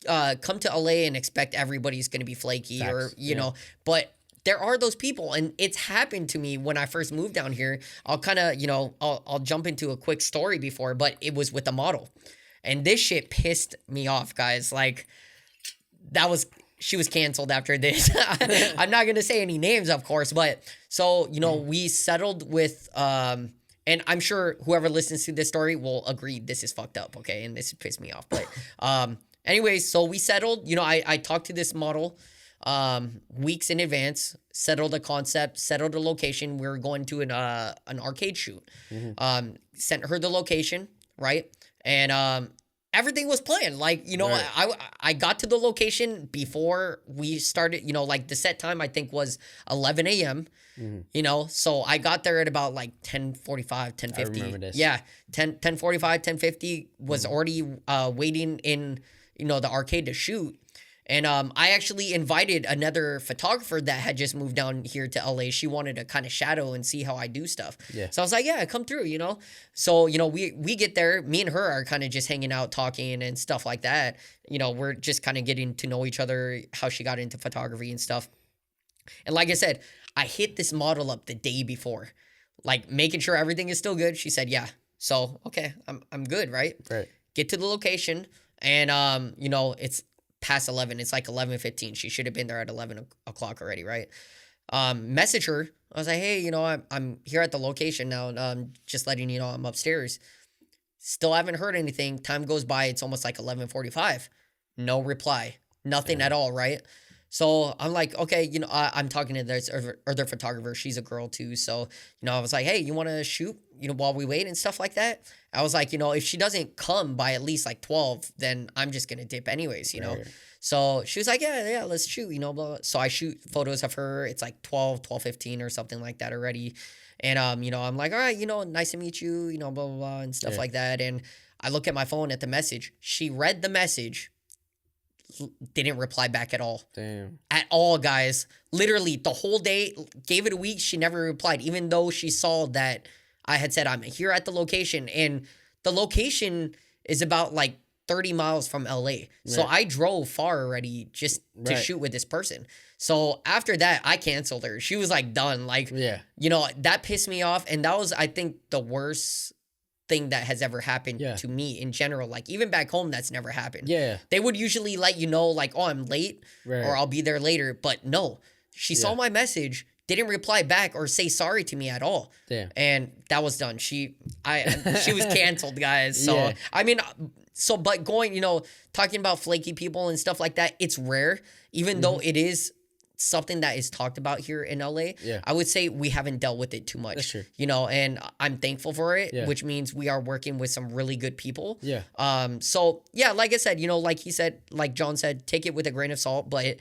come to LA and expect everybody's going to be flaky or, you know, but there are those people, and it's happened to me when I first moved down here. I'll kind of, you know, I'll jump into a quick story before, but it was with a model. And this shit pissed me off, guys. Like, she was canceled after this. I'm not going to say any names, of course, but so, you know, we settled with, and I'm sure whoever listens to this story will agree this is fucked up, okay? And this pissed me off. But anyways, so we settled. You know, I talked to this model weeks in advance, settled a concept, settled a location. We were going to an arcade shoot. Sent her the location, right? And everything was planned. Like, you know, Right. I got to the location before we started, you know, like the set time I think was 11 a.m., you know, so I got there at about like 10:45, 10:50. I remember this. Yeah, 10:45, 10:50 was already waiting in, you know, the arcade to shoot. And I actually invited another photographer that had just moved down here to LA. She wanted to kind of shadow and see how I do stuff. Yeah. So I was like, yeah, come through, you know. So, you know, we get there. Me and her are kind of just hanging out, talking and stuff like that. You know, we're just kind of getting to know each other, how she got into photography and stuff. And like I said, I hit this model up the day before, like making sure everything is still good. She said, yeah. So, okay, I'm good, right? Right. Get to the location, and you know, it's past 11. It's like 11:15. She should have been there at 11 o'clock already, right? Message her. I was like, hey, you know, I'm here at the location now, and just letting you know I'm upstairs. Still haven't heard anything. Time goes by. It's almost like 11:45. No reply. Nothing at all, right? So I'm like, okay, you know, I'm talking to this other photographer. She's a girl too. So, you know, I was like, hey, you want to shoot, you know, while we wait and stuff like that? I was like, you know, if she doesn't come by at least like 12, then I'm just going to dip anyways, you know? Right. So she was like, yeah, let's shoot, you know, blah, blah. So I shoot photos of her. It's like 12:15 or something like that already. And, you know, I'm like, all right, you know, nice to meet you, you know, blah, blah, blah, and stuff like that. And I look at my phone at the message. She read the message, didn't reply back at all. Damn. At all, guys. Literally the whole day, gave it a week. She never replied, even though she saw that I had said I'm here at the location, and the location is about like 30 miles from LA. So I drove far already just to shoot with this person. So after that, I canceled her. She was like done. Like, you know, that pissed me off. And that was, I think, the worst thing that has ever happened to me in general. Like, even back home, that's never happened. They would usually let you know, like, oh, I'm late or I'll be there later. But no, she saw my message, didn't reply back or say sorry to me at all. And that was done. She was canceled, guys. So, I mean, but going, you know, talking about flaky people and stuff like that, it's rare, even though it is something that is talked about here in LA. I would say we haven't dealt with it too much. That's true. You know, and I'm thankful for it, which means we are working with some really good people. So yeah, like I said, you know, like he said, like John said, take it with a grain of salt. But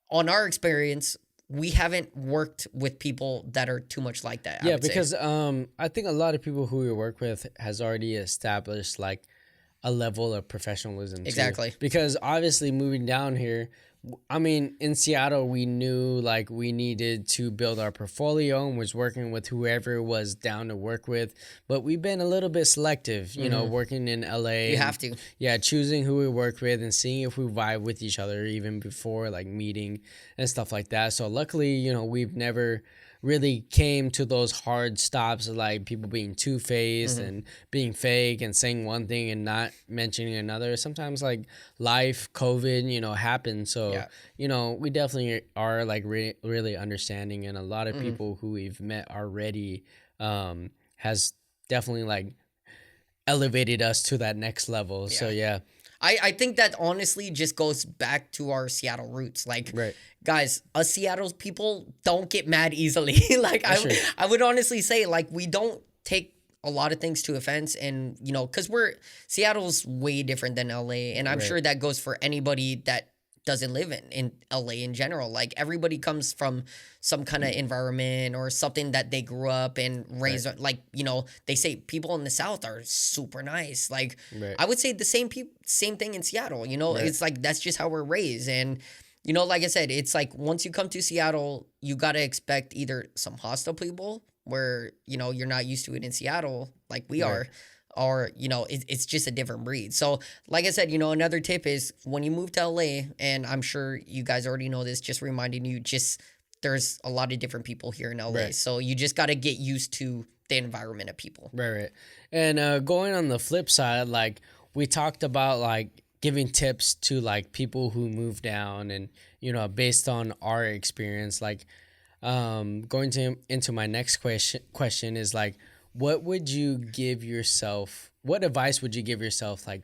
on our experience, we haven't worked with people that are too much like that. Because I think a lot of people who we work with has already established like a level of professionalism. Exactly. Too. Because obviously moving down here, I mean, in Seattle, we knew like we needed to build our portfolio and was working with whoever was down to work with. But we've been a little bit selective, you know, working in LA. You have to. Yeah, choosing who we work with and seeing if we vibe with each other even before like meeting and stuff like that. So luckily, you know, we've never really came to those hard stops of like people being two-faced and being fake and saying one thing and not mentioning another. Sometimes like life, COVID, you know, happens. So, you know, we definitely are like really understanding, and a lot of people who we've met already has definitely like elevated us to that next level. So yeah. I think that honestly just goes back to our Seattle roots. Like, guys, us Seattle people don't get mad easily. Like, I would honestly say, like, we don't take a lot of things to offense. And, you know, because Seattle's way different than LA. And I'm sure that goes for anybody that doesn't live in LA in general. Like, everybody comes from some kind of environment or something that they grew up and raised on. Like, you know, they say people in the South are super nice. Like, I would say the same thing in Seattle. You know, it's like that's just how we're raised. And, you know, like I said, it's like once you come to Seattle, you got to expect either some hostile people where, you know, you're not used to it in Seattle like we are. Or, you know, it's just a different breed. So, like I said, you know, another tip is when you move to LA, and I'm sure you guys already know this, just reminding you, there's a lot of different people here in LA. So you just got to get used to the environment of people. And going on the flip side, like we talked about like giving tips to like people who move down and, you know, based on our experience, like going into my next question is like, what advice would you give yourself like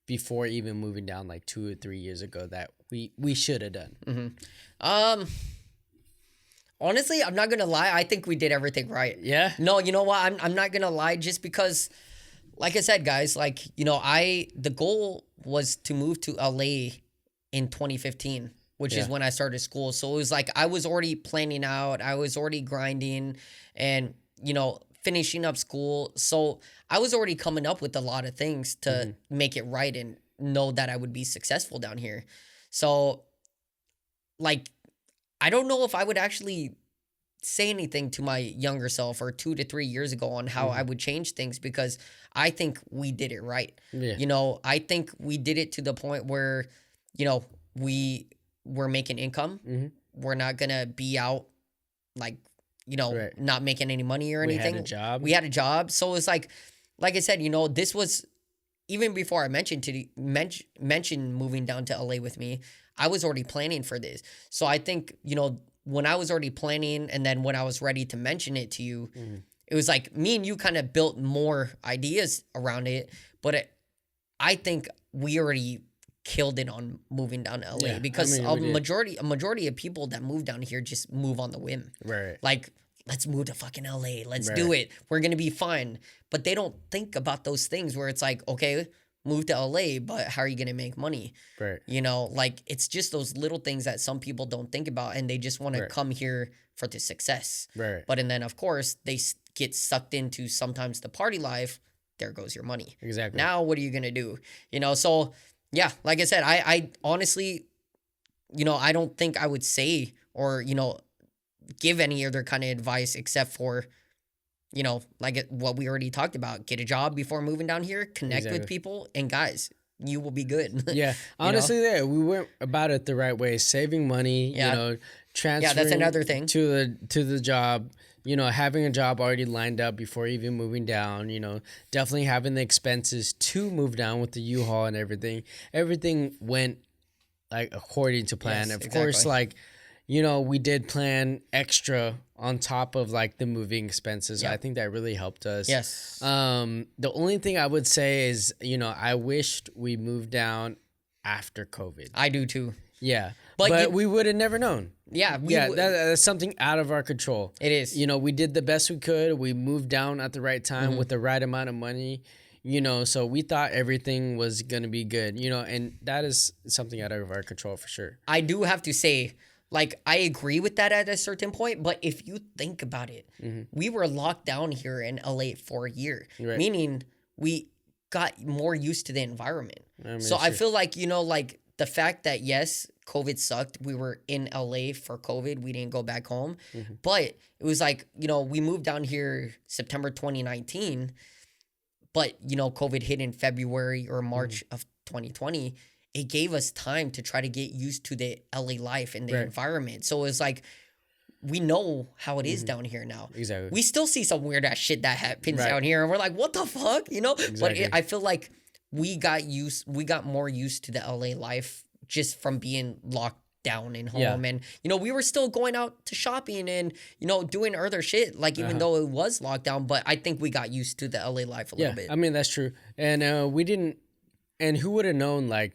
before even moving down like 2 or 3 years ago that we should have done? Honestly, I'm not gonna lie, I think we did everything right. No, you know what, I'm not gonna lie, just because like I said, guys, like, you know, the goal was to move to LA in 2015, which is when I started school. So it was like I was already planning out, I was already grinding and, you know, finishing up school. So I was already coming up with a lot of things to make it right and know that I would be successful down here. So, like, I don't know if I would actually say anything to my younger self or 2 to 3 years ago on how I would change things, because I think we did it right. You know, I think we did it to the point where, you know, we were making income. We're not going to be out like, you know, not making any money or anything. We had a job. So it's like I said, you know, this was even before I mentioned moving down to LA with me, I was already planning for this. So I think, you know, when I was already planning and then when I was ready to mention it to you, it was like me and you kind of built more ideas around it. But I think we already killed it on moving down to LA because a majority of people that move down here just move on the whim. Like, let's move to fucking LA. Let's do it. We're going to be fine. But they don't think about those things where it's like, okay, move to LA, but how are you going to make money? You know, like, it's just those little things that some people don't think about, and they just want to come here for the success. But and then, of course, they get sucked into sometimes the party life. There goes your money. Now, what are you going to do? You know, so yeah, like I said, I honestly, you know, I don't think I would say or, you know, give any other kind of advice except for you know, like what we already talked about, get a job before moving down here, connect with people, and guys, you will be good. Yeah, honestly, yeah, we went about it the right way, saving money. Yeah. You know, transferring. that's another thing. to the job. You know, having a job already lined up before even moving down. You know, definitely having the expenses to move down with the U-Haul and everything. Everything went like according to plan. Yes, Of course, exactly. like, you know, we did plan extra on top of like the moving expenses. Yep. I think that really helped us. Yes. The only thing I would say is, you know, I wished we moved down after COVID. I do too. Yeah. But But, you- we would have never known. Yeah. That's something out of our control. It is. You know, we did the best we could. We moved down at the right time with the right amount of money. You know, so we thought everything was going to be good, you know, and that is something out of our control for sure. I do have to say, like, I agree with that at a certain point, but if you think about it, we were locked down here in LA for a year, Right. meaning we got more used to the environment. mean, So I sure. feel like, you know, like the fact that, yes, COVID sucked. We were in LA for COVID. We didn't go back home. But it was like, you know, we moved down here September 2019. But, you know, COVID hit in February or March of 2020. It gave us time to try to get used to the LA life and the Right. environment. So it's like, we know how it is down here now. Exactly. We still see some weird ass shit that happens Right. down here. And we're like, what the fuck? You know? But Exactly. I feel like we got more used to the LA life just from being locked down in home. Yeah. And, you know, we were still going out to shopping and, you know, doing other shit, like even though it was locked down. But I think we got used to the LA life a Yeah, little bit. I mean, that's true. And we didn't, and who would have known, like,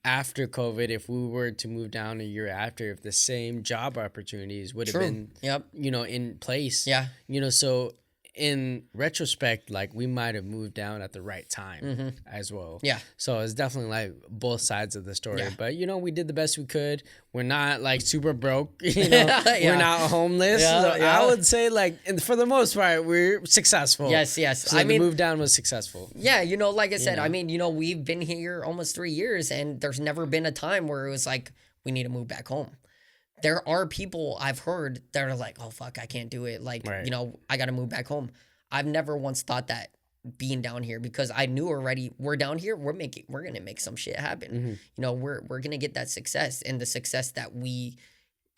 after COVID, if we were to move down a year after, if the same job opportunities would have True. been, Yep. you know, in place. Yeah. You know, so in retrospect, like, we might have moved down at the right time as well. Yeah. So it's definitely like both sides of the story. Yeah. But, you know, we did the best we could. We're not like super broke, you know, Yeah. we're not homeless. Yeah, So yeah. I would say, like, and for the most part, we're successful. Yes, yes. So I the mean, move down was successful. yeah, you know, like I said, know? I mean, you know, we've been here almost 3 years and there's never been a time where it was like, we need to move back home. There are people I've heard that are like, oh, fuck, I can't do it. Like, Right. you know, I got to move back home. I've never once thought that being down here because I knew already we're down here, we're going to make some shit happen. You know, we're going to get that success and the success that we,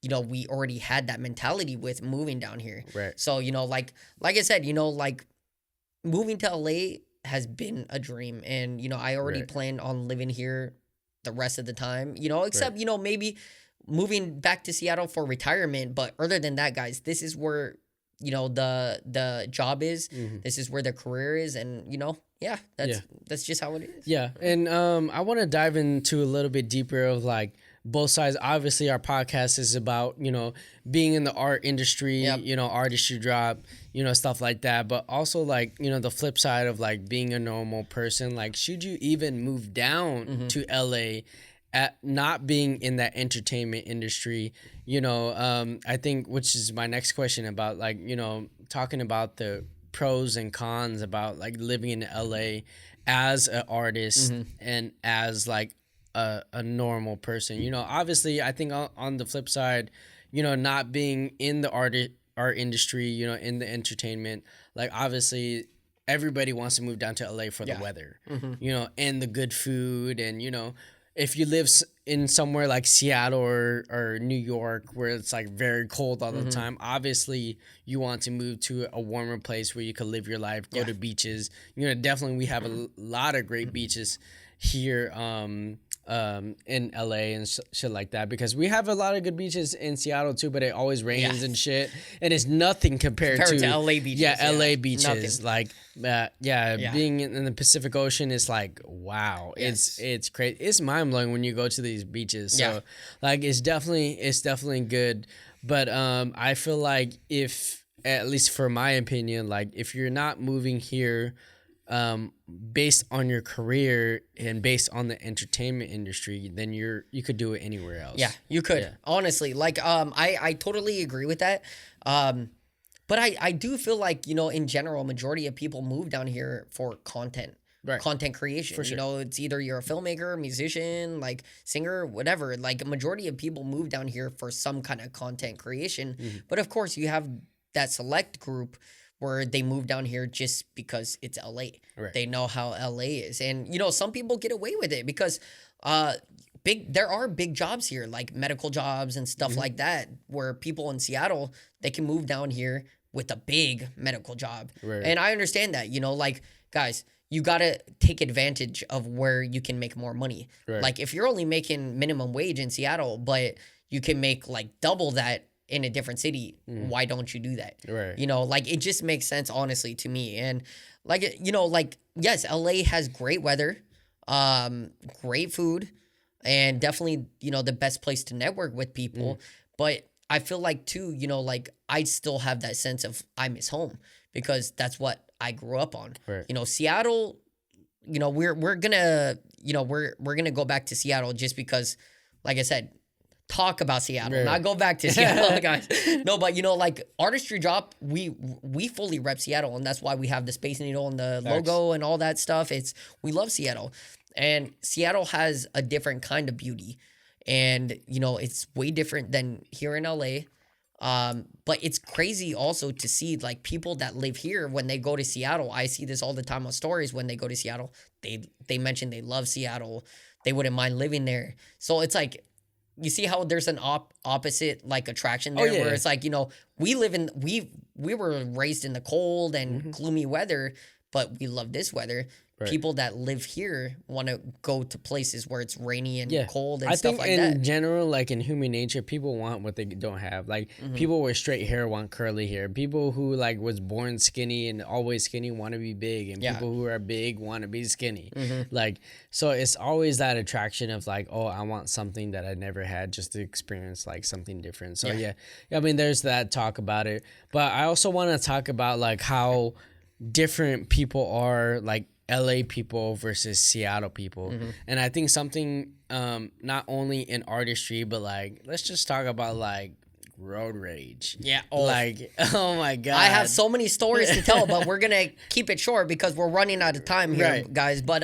you know, we already had that mentality with moving down here. Right. So, you know, like I said, you know, like moving to LA has been a dream. And, you know, I already Right. plan on living here the rest of the time, you know, except, you know, maybe moving back to Seattle for retirement. But other than that, guys, this is where, you know, the job is. This is where the career is. And, you know, yeah, that's just how it is. Yeah, and I want to dive into a little bit deeper of like both sides. Obviously, our podcast is about, you know, being in the art industry, Yep. you know, Artistry Drop, you know, stuff like that. But also like, you know, the flip side of like being a normal person. Like, should you even move down to LA at not being in that entertainment industry? You know, I think, which is my next question about like, you know, talking about the pros and cons about like living in LA as an artist and as like a normal person. You know, obviously I think on the flip side, you know, not being in the art industry, you know, in the entertainment, like obviously everybody wants to move down to LA for the weather, you know, and the good food. And, you know, if you live in somewhere like Seattle or New York where it's like very cold all the time, obviously you want to move to a warmer place where you can live your life, go to beaches. You know, definitely we have a lot of great beaches here in LA and shit like that, because we have a lot of good beaches in Seattle too, but it always rains and shit, and it's nothing compared to LA beaches. Yeah, LA Yeah, beaches. nothing. Like being in the Pacific Ocean is like, wow. Yes. It's crazy. It's mind blowing when you go to these beaches. So Yeah. like it's definitely good. But I feel like if, at least for my opinion, like if you're not moving here based on your career and based on the entertainment industry, then you could do it anywhere else. Yeah, you could. Yeah. Honestly, like I totally agree with that. But I do feel like, you know, in general, majority of people move down here for content. Right. Content creation. For sure. You know, it's either you're a filmmaker, musician, like singer, whatever. Like a majority of people move down here for some kind of content creation. But of course, you have that select group where they move down here just because it's LA. Right. They know how LA is. And you know, some people get away with it because there are big jobs here, like medical jobs and stuff like that, where people in Seattle, they can move down here with a big medical job. Right. And I understand that, you know, like, guys, you got to take advantage of where you can make more money. Right. Like, if you're only making minimum wage in Seattle, but you can make like double that in a different city, why don't you do that? Right. You know, like, it just makes sense, honestly, to me. And like, you know, like, yes, LA has great weather, great food, and definitely, you know, the best place to network with people. But I feel like too, you know, like, I still have that sense of I miss home because that's what I grew up on. Right. You know, Seattle, you know, we're gonna, you know, we're gonna go back to Seattle just because, like I said, talk about Seattle, Right. not go back to Seattle, guys. No, but you know, like, Artistry Drop, we fully rep Seattle, and that's why we have the Space Needle and the logo and all that stuff. We love Seattle, and Seattle has a different kind of beauty, and you know, it's way different than here in LA. But it's crazy also to see like people that live here when they go to Seattle. I see this all the time on stories. When they go to Seattle, they mention they love Seattle. They wouldn't mind living there. So it's like, you see how there's an opposite like attraction there, where it's like, you know, we were raised in the cold and gloomy weather, but we love this weather. Right. People that live here want to go to places where it's rainy and cold and I stuff think like in that. general, like in human nature, people want what they don't have. Like people with straight hair want curly hair. People who like was born skinny and always skinny want to be big, and people who are big want to be skinny. Like, so it's always that attraction of like, oh, I want something that I never had just to experience like something different. So yeah, I mean, there's that talk about it, but I also want to talk about like how different people are, like LA people versus Seattle people. And I think something not only in artistry, but like, let's just talk about like road rage. Yeah. Like, oh my God. I have so many stories to tell, but we're gonna keep it short because we're running out of time here, guys. But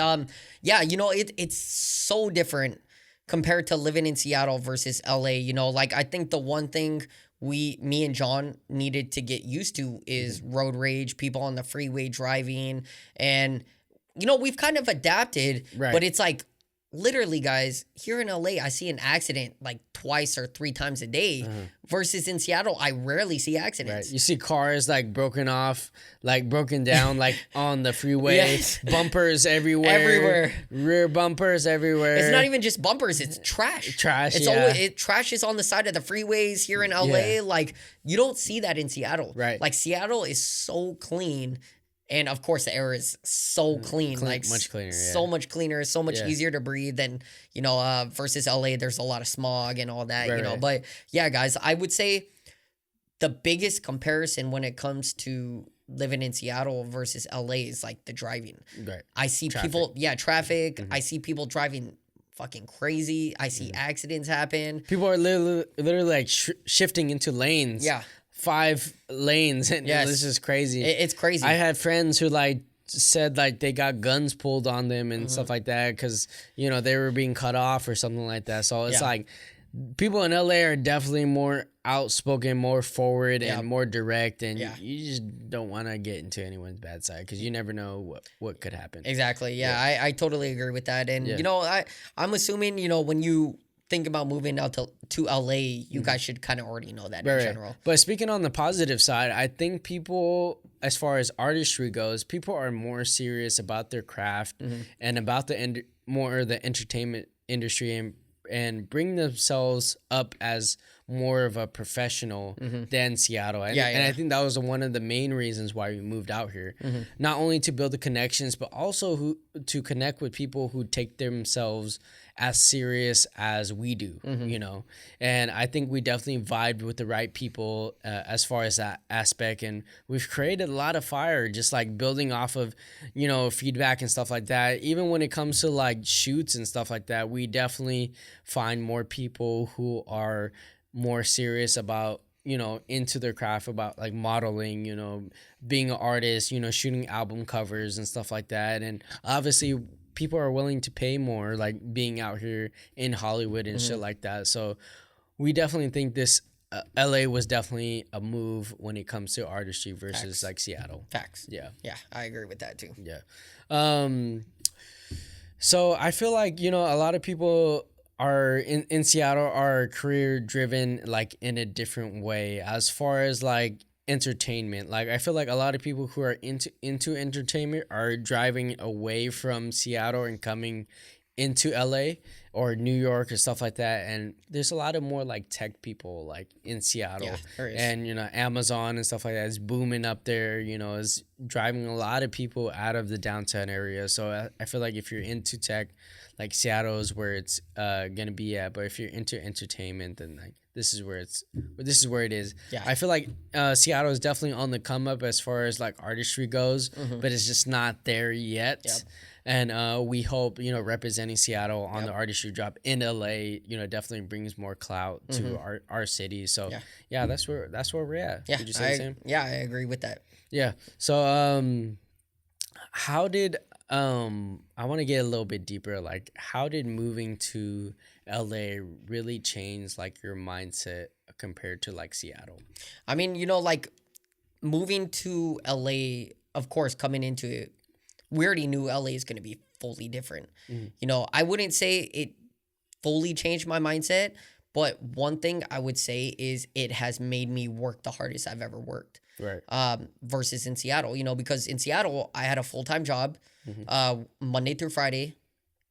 yeah, you know, it's so different compared to living in Seattle versus LA. You know, like, I think the one thing me and John needed to get used to is road rage, people on the freeway driving, and you know, we've kind of adapted, but it's like, literally, guys, here in LA, I see an accident like twice or three times a day, versus in Seattle, I rarely see accidents. Right. You see cars like broken down, like on the freeway, bumpers everywhere, rear bumpers everywhere. It's not even just bumpers; it's trash. It's always trash is on the side of the freeways here in LA. Like, you don't see that in Seattle. Right. Like, Seattle is so clean. And of course, the air is so clean, like much cleaner, so much cleaner, so much easier to breathe than, you know, versus LA. There's a lot of smog and all that, you know. But yeah, guys, I would say the biggest comparison when it comes to living in Seattle versus LA is like the driving. Right. I see people, traffic. I see people driving fucking crazy. I see accidents happen. People are literally like shifting into lanes. Yeah. 5 lanes, and this is crazy. It's crazy. I had friends who like said like they got guns pulled on them and stuff like that because, you know, they were being cut off or something like that. So it's like people in LA are definitely more outspoken, more forward, and more direct, and you just don't want to get into anyone's bad side because you never know what could happen. Exactly. Yeah. I totally agree with that. And you know, I'm assuming, you know, when you think about moving out to LA, you guys should kind of already know that in general. But speaking on the positive side, I think people, as far as artistry goes, people are more serious about their craft and about the entertainment industry, and bring themselves up as more of a professional than Seattle. And I think that was one of the main reasons why we moved out here. Not only to build the connections, but also to connect with people who take themselves as serious as we do, you know. And I think we definitely vibed with the right people as far as that aspect. And we've created a lot of fire, just like building off of, you know, feedback and stuff like that. Even when it comes to like shoots and stuff like that, we definitely find more people who are more serious about, you know, into their craft, about like modeling, you know, being an artist, you know, shooting album covers and stuff like that. And obviously people are willing to pay more, like being out here in Hollywood and shit like that. So we definitely think this LA was definitely a move when it comes to artistry versus Facts. like Seattle. Facts. Yeah. Yeah, I agree with that too. Yeah. So I feel like, you know, a lot of people are in Seattle are career driven like in a different way as far as like entertainment. Like I feel like a lot of people who are into entertainment are driving away from Seattle and coming into LA or New York or stuff like that, and there's a lot of more like tech people like in Seattle. Yeah, there is. And you know, Amazon and stuff like that is booming up there, you know, is driving a lot of people out of the downtown area. So I feel like if you're into tech, like Seattle is where it's gonna be at, but if you're into entertainment, then like this is where it is. Yeah. I feel like Seattle is definitely on the come up as far as like artistry goes, but it's just not there yet. Yep. And we hope, you know, representing Seattle on the Artistry Drop in LA, you know, definitely brings more clout to our city. So yeah, that's where we're at. Yeah, Would you say the same? Yeah, I agree with that. Yeah. So how did I want to get a little bit deeper, like how did moving to LA really change like your mindset compared to like Seattle? I mean, you know, like moving to LA, of course, coming into it, we already knew LA is going to be fully different. You know, I wouldn't say it fully changed my mindset, but one thing I would say is it has made me work the hardest I've ever worked. Right. Versus in Seattle, you know, because in Seattle, I had a full-time job, Monday through Friday,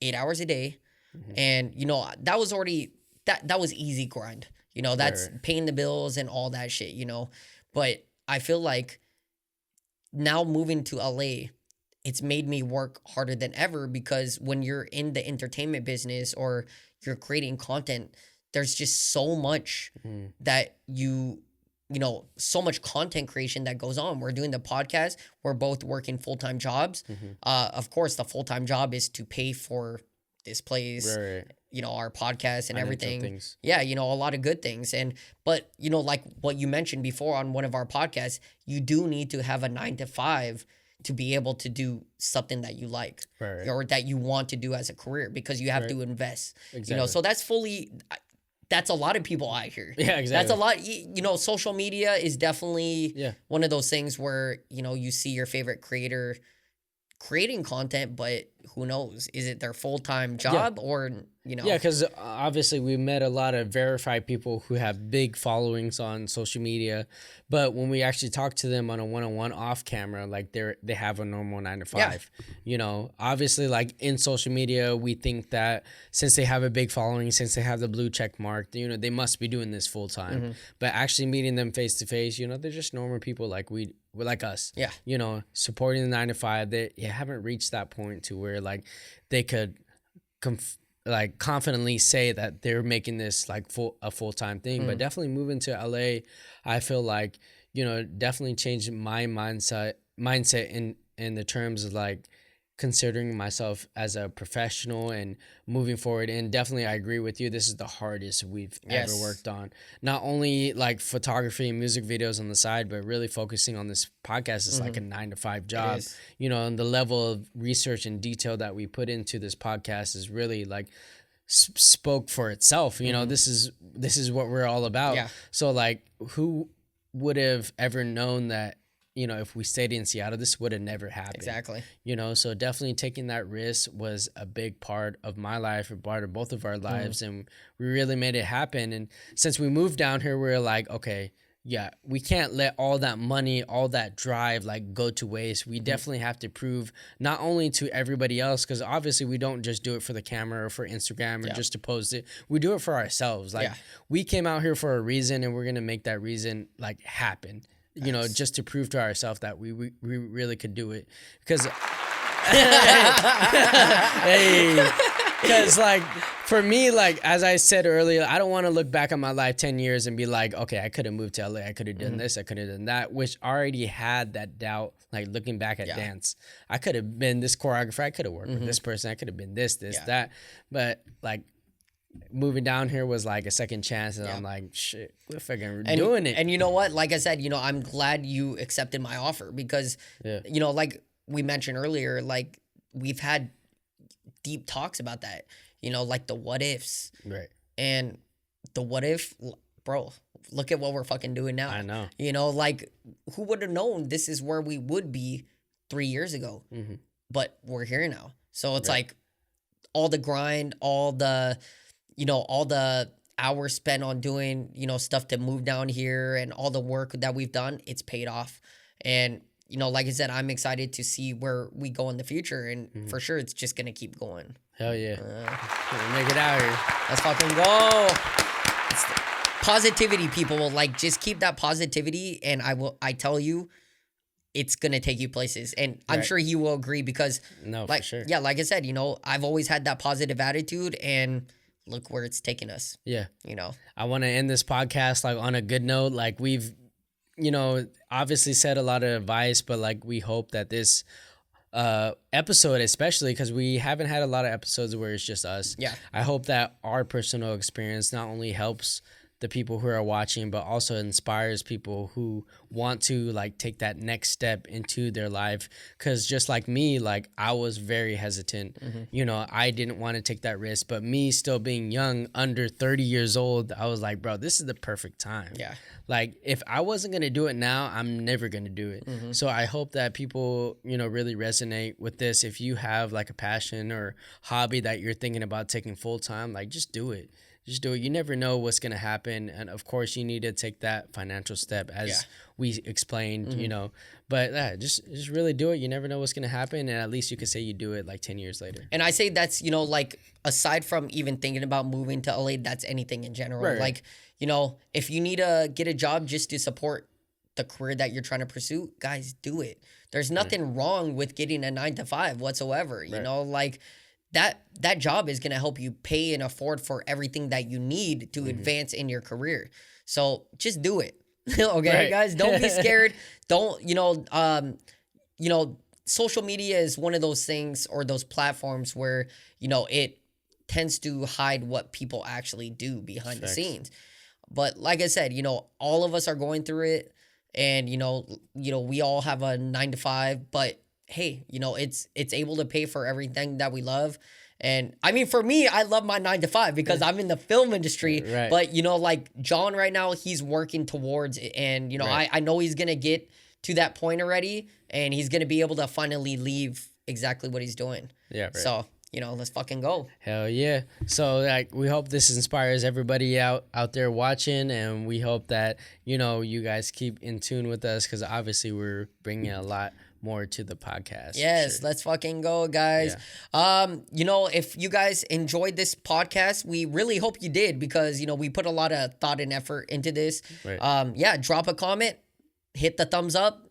8 hours a day. And, you know, that was already, that was easy grind. You know, that's paying the bills and all that shit, you know. But I feel like now moving to LA, it's made me work harder than ever, because when you're in the entertainment business or you're creating content, there's just so much that you know, so much content creation that goes on. We're doing the podcast. We're both working full-time jobs. Of course, the full-time job is to pay for this place, you know, our podcast and everything. Things. Yeah, you know, a lot of good things. But, you know, like what you mentioned before on one of our podcasts, you do need to have a 9 to 5 to be able to do something that you like or that you want to do as a career, because you have to invest. You know, so that's a lot of people out here. Yeah, exactly. That's a lot. You know, social media is definitely one of those things where, you know, you see your favorite creator creating content, but who knows? Is it their full-time job or, you know? Yeah, because obviously we met a lot of verified people who have big followings on social media, but when we actually talk to them on a one-on-one off camera, like they have a normal 9 to 5. Yeah. You know, obviously like in social media, we think that since they have a big following, since they have the blue check mark, you know, they must be doing this full time. But actually meeting them face to face, you know, they're just normal people like like us. Yeah. You know, supporting the 9 to 5, they haven't reached that point to where like they could like confidently say that they're making this like a full-time thing. But definitely moving to LA, I feel like, you know, definitely changed my mindset in the terms of like considering myself as a professional and moving forward. And definitely I agree with you, this is the hardest we've ever worked on. Not only like photography and music videos on the side, but really focusing on this podcast is like a 9 to 5 job. You know, and the level of research and detail that we put into this podcast is really like spoke for itself. You know, this is what we're all about. So like, who would have ever known that, you know, if we stayed in Seattle, this would have never happened. Exactly. You know, so definitely taking that risk was a big part of my life, a part of both of our lives, and we really made it happen. And since we moved down here, we were like, okay, yeah, we can't let all that money, all that drive, like go to waste. We definitely have to prove not only to everybody else, because obviously we don't just do it for the camera or for Instagram or just to post it. We do it for ourselves. Like we came out here for a reason, and we're going to make that reason like happen. You know, just to prove to ourselves that we really could do it. Because, because like for me, like as I said earlier, I don't want to look back on my life 10 years and be like, okay, I could have moved to LA, I could have done this, I could have done that, which I already had that doubt. Like looking back at dance, I could have been this choreographer, I could have worked with this person, I could have been this, that, but like moving down here was like a second chance, and I'm like, shit, we're fucking doing it. And you know what? Like I said, you know, I'm glad you accepted my offer, because, you know, like we mentioned earlier, like we've had deep talks about that, you know, like the what ifs. Right. And the what if, bro, look at what we're fucking doing now. I know. You know, like, who would have known this is where we would be 3 years ago? But we're here now. So it's like all the grind, all the hours spent on doing, stuff to move down here and all the work that we've done, it's paid off. And, like I said, I'm excited to see where we go in the future. And for sure, it's just going to keep going. Hell yeah. Make it out here. Let's fucking go. It's positivity, people. Like, just keep that positivity. And I tell you, it's going to take you places. And I'm sure you will agree because, for sure. Yeah, like I said, I've always had that positive attitude and look where it's taken us. Yeah. I want to end this podcast like on a good note. Like we've, obviously said a lot of advice, but like we hope that this episode, especially because we haven't had a lot of episodes where it's just us. Yeah. I hope that our personal experience not only helps the people who are watching, but also inspires people who want to like take that next step into their life. Because just like me, like I was very hesitant. I didn't want to take that risk, but me still being young, under 30 years old, I was like, bro, this is the perfect time. Yeah. Like if I wasn't going to do it now, I'm never going to do it. So I hope that people, really resonate with this. If you have like a passion or hobby that you're thinking about taking full time, like just do it. Just do it. You never know what's going to happen. And of course, you need to take that financial step as we explained, But just really do it. You never know what's going to happen. And at least you can say you do it like 10 years later. And I say that's, like aside from even thinking about moving to LA, that's anything in general. Right. Like, if you need to get a job just to support the career that you're trying to pursue, guys, do it. There's nothing wrong with getting a 9-to-5 whatsoever. You know, like that job is going to help you pay and afford for everything that you need to advance in your career. So just do it. Okay, guys, don't be scared. Don't, social media is one of those things or those platforms where, it tends to hide what people actually do behind the scenes. But like I said, all of us are going through it and, we all have a 9-to-5, but hey, it's able to pay for everything that we love. And I mean, for me, I love my 9-to-5 because I'm in the film industry. Right. But, like John right now, he's working towards it. And, I know he's going to get to that point already and he's going to be able to finally leave exactly what he's doing. Yeah. Right. So, let's fucking go. Hell yeah. So like we hope this inspires everybody out there watching, and we hope that, you guys keep in tune with us because obviously we're bringing a lot more to the podcast. Yes, let's fucking go, guys. Yeah. If you guys enjoyed this podcast, we really hope you did because, we put a lot of thought and effort into this. Right. Drop a comment, hit the thumbs up,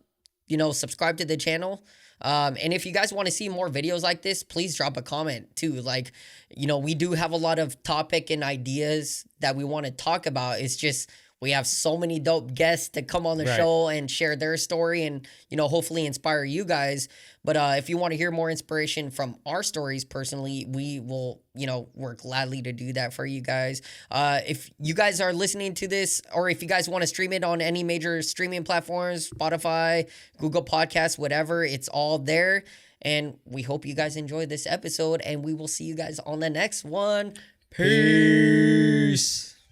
subscribe to the channel. And if you guys want to see more videos like this, please drop a comment too. Like, we do have a lot of topic and ideas that we want to talk about. It's just, we have so many dope guests to come on the show and share their story and, hopefully inspire you guys. But if you want to hear more inspiration from our stories personally, we will, work gladly to do that for you guys. If you guys are listening to this or if you guys want to stream it on any major streaming platforms, Spotify, Google Podcasts, whatever, it's all there. And we hope you guys enjoyed this episode and we will see you guys on the next one. Peace.